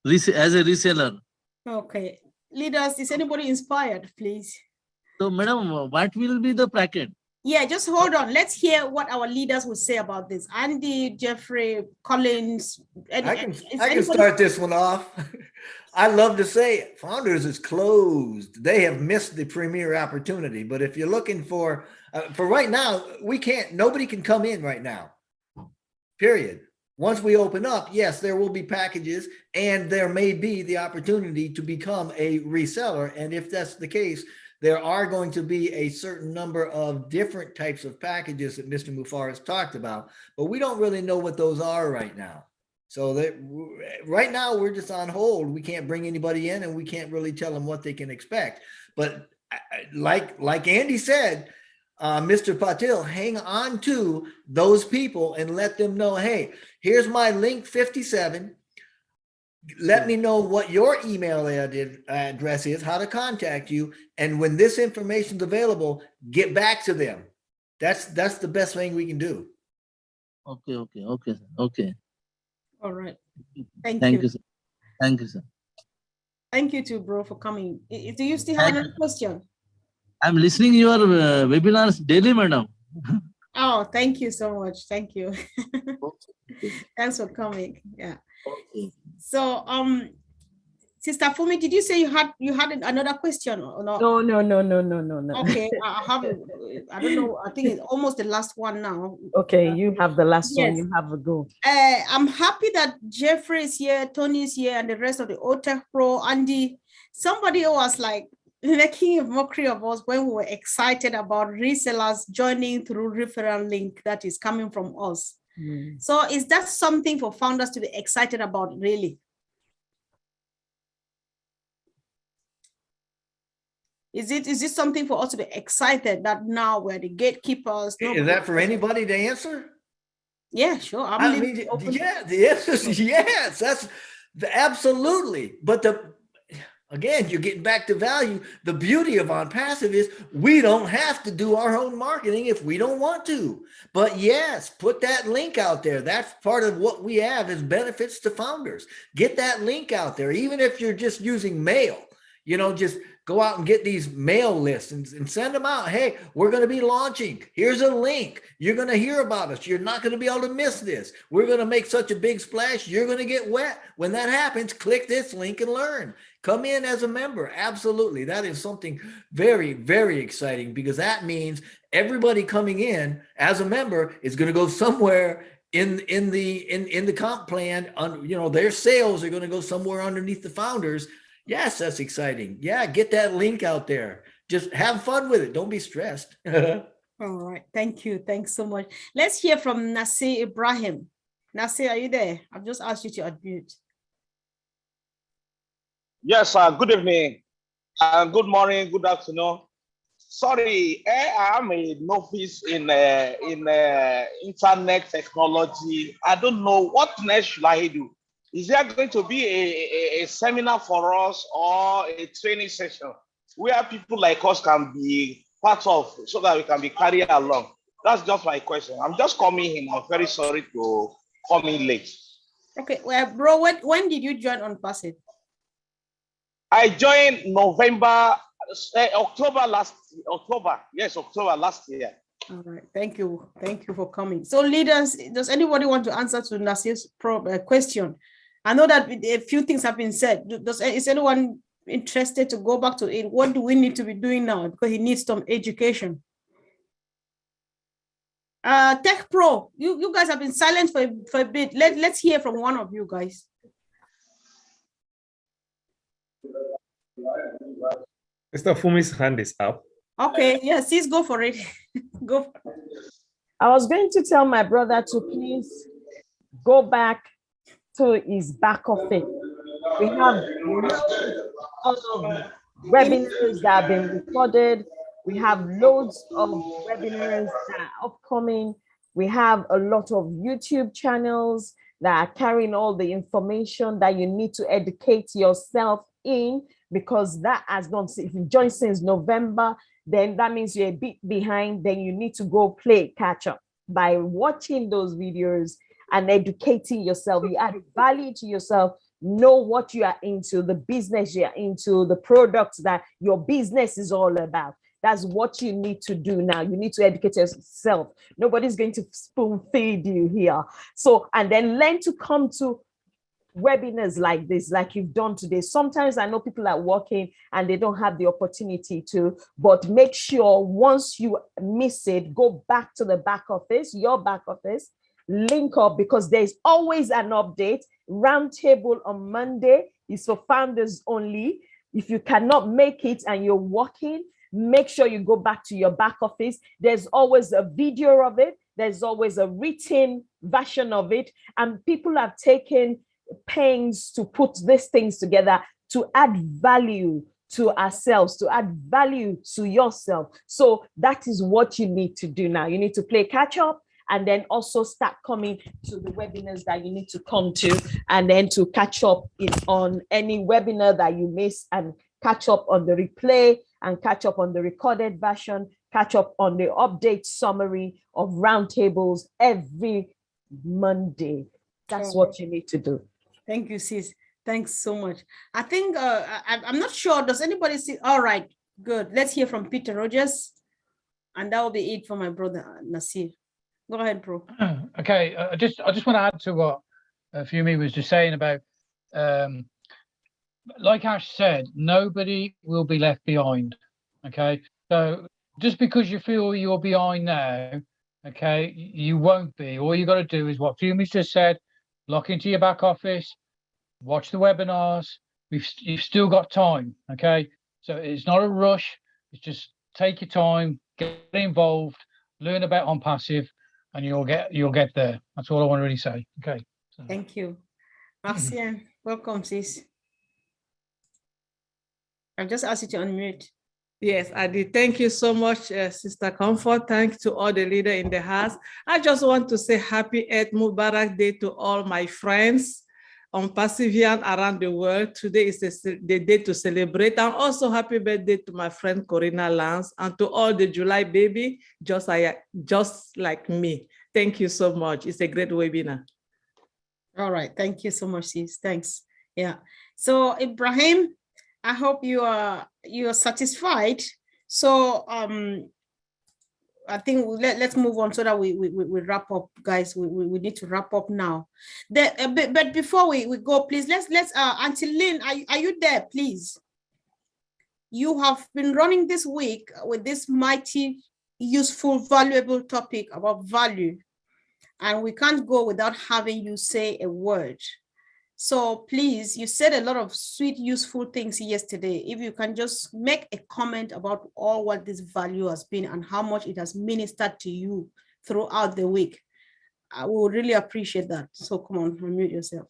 a reseller. Okay. Leaders, is anybody inspired, please? So, madam, what will be the package? Yeah, just hold on. Let's hear what our leaders will say about this. Andy, Jeffrey, Collins. I can start this one off. I love to say it. Founders is closed. They have missed the premier opportunity. But if you're looking for right now, nobody can come in right now. Period. Once we open up, yes, there will be packages, and there may be the opportunity to become a reseller. And if that's the case, there are going to be a certain number of different types of packages that Mr. Mufar has talked about, but we don't really know what those are right now. So that right now we're just on hold. We can't bring anybody in, and we can't really tell them what they can expect. But like Andy said, Mr. Patil, hang on to those people and let them know, hey, here's my link 57. Let me know what your email address is, how to contact you. And when this information is available, get back to them. That's the best thing we can do. Okay. All right. Thank you. you. Sir. Thank you, sir. Thank you too, bro, for coming. Do you still have another question? I'm listening your webinars daily, madam. Oh, thank you so much. Thank you. Thanks for coming. Yeah. Okay. So, Sister Fumi, did you say you had another question or not? No. Okay, I have. I don't know. I think it's almost the last one now. Okay, you have the last one. Yes. You have a go. I'm happy that Jeffrey is here, Tony is here, and the rest of the OTech Pro. Andy, somebody was like making a mockery of us when we were excited about resellers joining through referral link that is coming from us. So is that something for founders to be excited about, really? Is this something for us to be excited that now we're the gatekeepers? Is that for anybody to answer? Yeah, sure. Yeah, the answer is yes. That's absolutely. But again, you're getting back to value. The beauty of ONPASSIVE is we don't have to do our own marketing if we don't want to. But yes, put that link out there. That's part of what we have as benefits to founders. Get that link out there, even if you're just using mail. Just go out and get these mail lists and send them out. Hey, we're going to be launching. Here's a link. You're going to hear about us. You're not going to be able to miss this. We're going to make such a big splash. You're going to get wet. When that happens, click this link and learn. Come in as a member. Absolutely. That is something very, very exciting, because that means everybody coming in as a member is going to go somewhere in the comp plan. Their sales are going to go somewhere underneath the founders. Yes, that's exciting. Yeah, get that link out there. Just have fun with it. Don't be stressed. All right. Thank you. Thanks so much. Let's hear from Nasir Ibrahim. Nasir, are you there? I've just asked you to unmute. Yes, good evening, good morning, good afternoon. Sorry, I am a novice in internet technology. I don't know what next should I do. Is there going to be a seminar for us or a training session where people like us can be part of so that we can be carried along? That's just my question. I'm just coming in. I'm very sorry to come in late. Okay, well, bro, when did you join ONPASSIVE? I joined October last year. All right, thank you for coming. So leaders, does anybody want to answer to Nasir's question? I know that a few things have been said. Is anyone interested to go back to it? What do we need to be doing now? Because he needs some education. Tech Pro, you guys have been silent for a bit. Let's hear from one of you guys. Mr. Fumi's hand is up. Okay, yes, please go for it. Go for it. I was going to tell my brother to please go back to his back office. We have all of webinars that have been recorded. We have loads of webinars that are upcoming. We have a lot of YouTube channels that are carrying all the information that you need to educate yourself in, because that has gone, if you joined since November, then that means you're a bit behind. Then you need to go play catch up by watching those videos and educating yourself. You add value to yourself, know what you are into, the business you are into, the products that your business is all about. That's what you need to do now. You need to educate yourself. Nobody's going to spoon feed you here. So, and then learn to come to webinars like this, like you've done today. Sometimes I know people are working and they don't have the opportunity to, but make sure once you miss it, go back to the back office, your back office, link up, because there's always an update. Roundtable on Monday is for founders only. If you cannot make it and you're working, make sure you go back to your back office. There's always a video of it. There's always a written version of it. And people have taken pains to put these things together to add value to ourselves, to add value to yourself. So that is what you need to do now. You need to play catch up, and then also start coming to the webinars that you need to come to, and then to catch up on any webinar that you miss, and catch up on the replay, and catch up on the recorded version, catch up on the update summary of roundtables every Monday. That's what you need to do. Thank you, sis. Thanks so much. I think, I'm not sure, does anybody see? All right, good. Let's hear from Peter Rogers, and that will be it for my brother, Nasir. Go ahead, bro. Okay, I just want to add to what Fumi was just saying about, like Ash said, nobody will be left behind. Okay, so just because you feel you're behind now, okay, you won't be. All you got to do is what Fumi's just said: lock into your back office, watch the webinars. You've still got time. Okay, so it's not a rush. It's just take your time, get involved, learn about ONPASSIVE, and you'll get there. That's all I want to really say. Okay. So. Thank you. Marcian, welcome, sis. I've just asked you to unmute. Yes, I did. Thank you so much, Sister Comfort. Thanks to all the leaders in the house. I just want to say happy Eid Mubarak Day to all my friends ONPASSIVian around the world. Today is the day to celebrate, and also happy birthday to my friend Corina Lance, and to all the July baby, just like me. Thank you so much. It's a great webinar. All right. Thank you so much, sis. Thanks. Yeah. So Ibrahim, I hope you are satisfied. So I think let's move on so that we wrap up, guys. We need to wrap up now. But before we go, please let's Auntie Lynn, are you there, please? You have been running this week with this mighty, useful, valuable topic about value, and we can't go without having you say a word. So please, you said a lot of sweet, useful things yesterday. If you can just make a comment about all what this value has been and how much it has ministered to you throughout the week. I would really appreciate that. So come on, unmute yourself.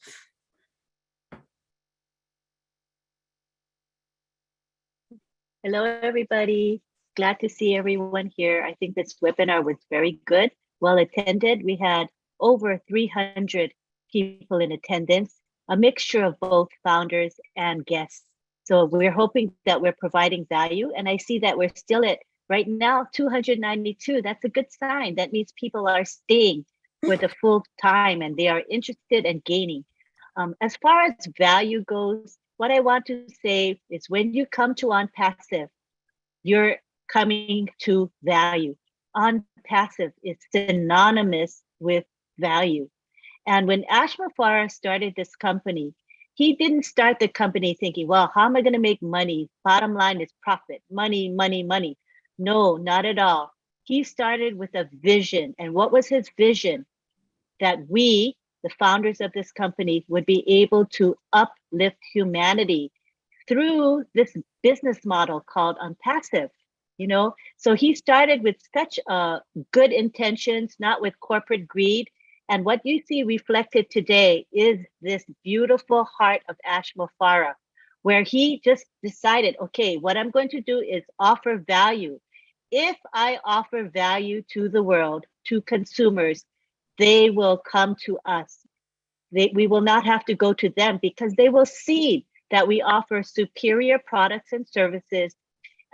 Hello, everybody. Glad to see everyone here. I think this webinar was very good, well attended. We had over 300 people in attendance, a mixture of both founders and guests. So we're hoping that we're providing value. And I see that we're still at, right now, 292. That's a good sign. That means people are staying for the full time and they are interested and gaining. As far as value goes, what I want to say is when you come to ONPASSIVE, you're coming to value. ONPASSIVE is synonymous with value. And when Ashma Farah started this company, he didn't start the company thinking, well, how am I going to make money? Bottom line is profit, money, money, money. No, not at all. He started with a vision. And what was his vision? That we, the founders of this company, would be able to uplift humanity through this business model called ONPASSIVE. You know, so he started with such good intentions, not with corporate greed. And what you see reflected today is this beautiful heart of Ashma Farah, where he just decided, okay, what I'm going to do is offer value. If I offer value to the world, to consumers, they will come to us. We will not have to go to them because they will see that we offer superior products and services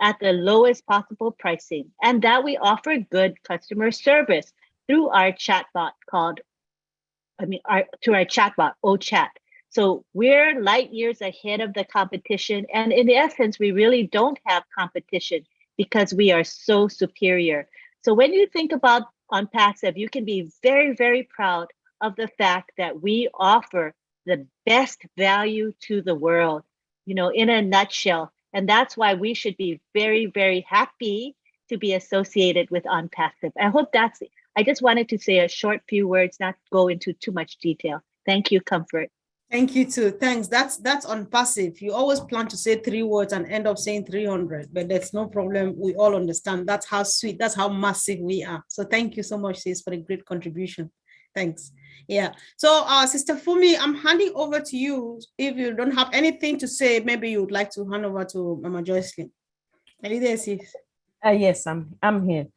at the lowest possible pricing, and that we offer good customer service through our chatbot to our chatbot, OChat. So we're light years ahead of the competition. And in essence, we really don't have competition because we are so superior. So when you think about ONPASSIVE, you can be very, very proud of the fact that we offer the best value to the world, you know, in a nutshell. And that's why we should be very, very happy to be associated with ONPASSIVE. I hope that's it. I just wanted to say a short few words, not go into too much detail. Thank you, Comfort. Thank you too. Thanks. That's ONPASSIVE. You always plan to say 3 words and end up saying 300, but that's no problem. We all understand. That's how sweet, that's how massive we are. So thank you so much, sis, for a great contribution. Thanks. Yeah. So Sister Fumi, I'm handing over to you. If you don't have anything to say, maybe you would like to hand over to Mama Joycelyn. Are you there, sis? Yes, I'm here.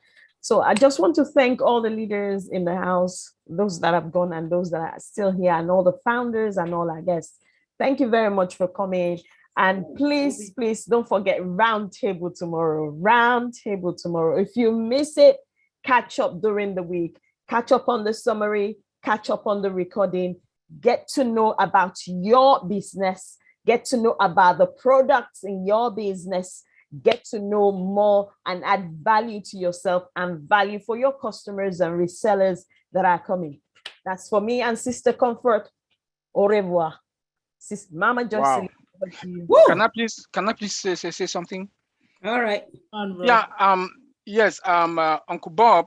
So I just want to thank all the leaders in the house, those that have gone and those that are still here, and all the founders and all our guests. Thank you very much for coming. And please, please don't forget roundtable tomorrow. Roundtable tomorrow. If you miss it, catch up during the week. Catch up on the summary, catch up on the recording, get to know about your business, get to know about the products in your business, get to know more and add value to yourself and value for your customers and resellers that are coming. That's for me and Sister Comfort. Au revoir. Sister Mama Joycelyn. Wow. Can I please say something? All right. Yeah. Yes. Uncle Bob,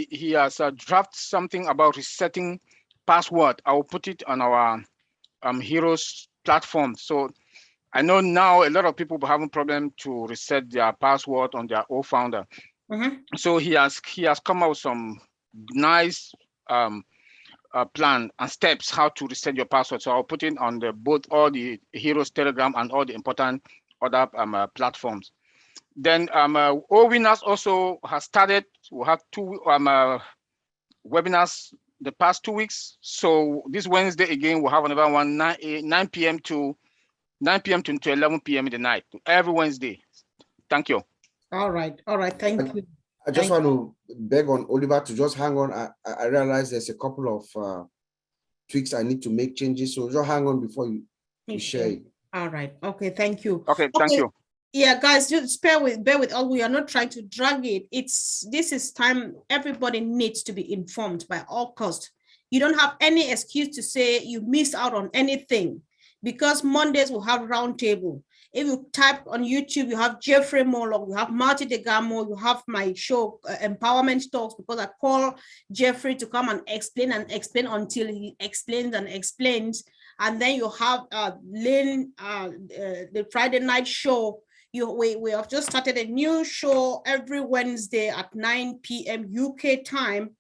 he has drafted something about resetting password. I will put it on our Heroes platform. So I know now a lot of people are having problem to reset their password on their old founder. So he has come out with some nice plan and steps how to reset your password. So I'll put it on both all the Heroes Telegram and all the important other platforms. Then all winners also has started. We have 2 webinars the past 2 weeks. So this Wednesday again we'll have another one 9 p.m. to 11 p.m. in the night every Wednesday. Thank you. All right. Thank you. I just want to beg on Oliver to just hang on. I realize there's a couple of tweaks I need to make changes. So just hang on before you share it. All right. Okay. Thank you. Okay. Thank you. Yeah, guys, just bear with all. We are not trying to drag it. This is time everybody needs to be informed by all costs. You don't have any excuse to say you missed out on anything, because Mondays we'll have roundtable. If you type on YouTube, you have Jeffrey Moloch, you have Marty DeGamo, you have my show, Empowerment Talks, because I call Jeffrey to come and explain until he explains and explains. And then you have Lynn, the Friday night show. We have just started a new show every Wednesday at 9 p.m. UK time.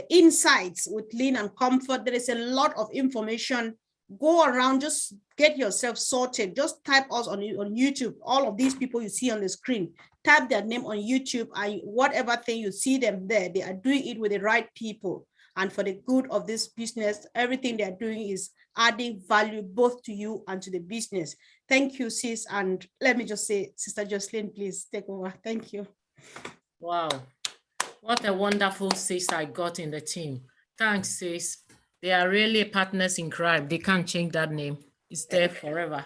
insights with Lean and Comfort. There is a lot of information. Go around, just get yourself sorted. Just type us on YouTube. All of these people you see on the screen, type their name on YouTube, and whatever thing you see them there, they are doing it with the right people and for the good of this business. Everything they are doing is adding value both to you and to the business. Thank you, sis. And let me just say, Sister Jocelyn, please take over. Thank you. Wow. What a wonderful sis I got in the team. Thanks, sis. They are really partners in crime. They can't change that name. It's there forever.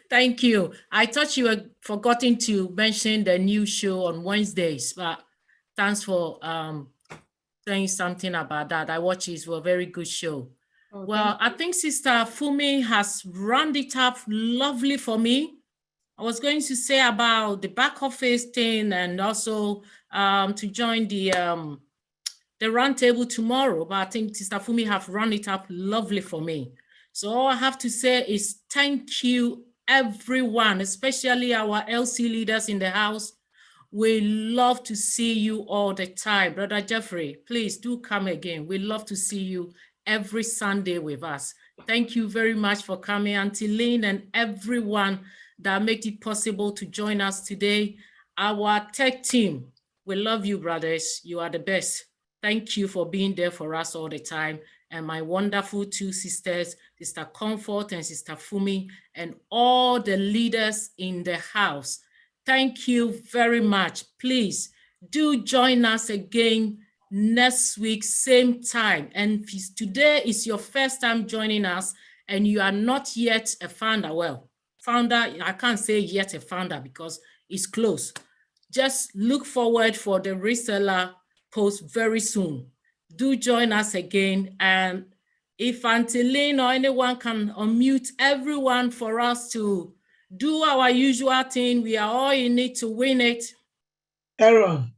Thank you. I thought you were forgetting to mention the new show on Wednesdays, but thanks for saying something about that. I watched it. It was a very good show. Oh, well, I think Sister Fumi has rounded it up lovely for me. I was going to say about the back office thing and also to join the roundtable tomorrow, but I think Sister Fumi have run it up lovely for me. So all I have to say is thank you, everyone, especially our LC leaders in the house. We love to see you all the time. Brother Jeffrey, please do come again. We love to see you every Sunday with us. Thank you very much for coming, Auntie Lynn and everyone that made it possible to join us today. Our tech team, we love you, brothers. You are the best. Thank you for being there for us all the time. And my wonderful two sisters, Sister Comfort and Sister Fumi, and all the leaders in the house. Thank you very much. Please do join us again next week, same time. And if today is your first time joining us and you are not yet a founder, well, founder, I can't say yet a founder because it's close. Just look forward for the reseller post very soon. Do join us again. And if Auntie Lynn or anyone can unmute everyone for us to do our usual thing, we are all in it to win it. Aaron.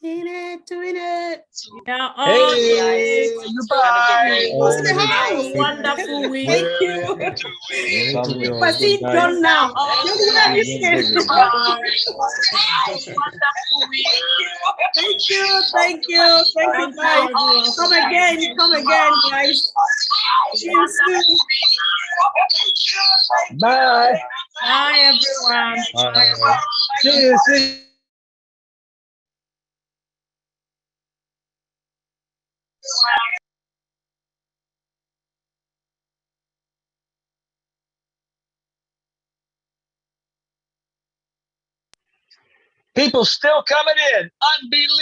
In it, to win it. We are all in it. Goodbye. Who's in the Have house? a wonderful week. Thank you. Proceed, John now. Thank you, thank you, guys. Come again, guys. See you soon. Bye. Bye, everyone. Bye. See you. People still coming in. Unbelievable.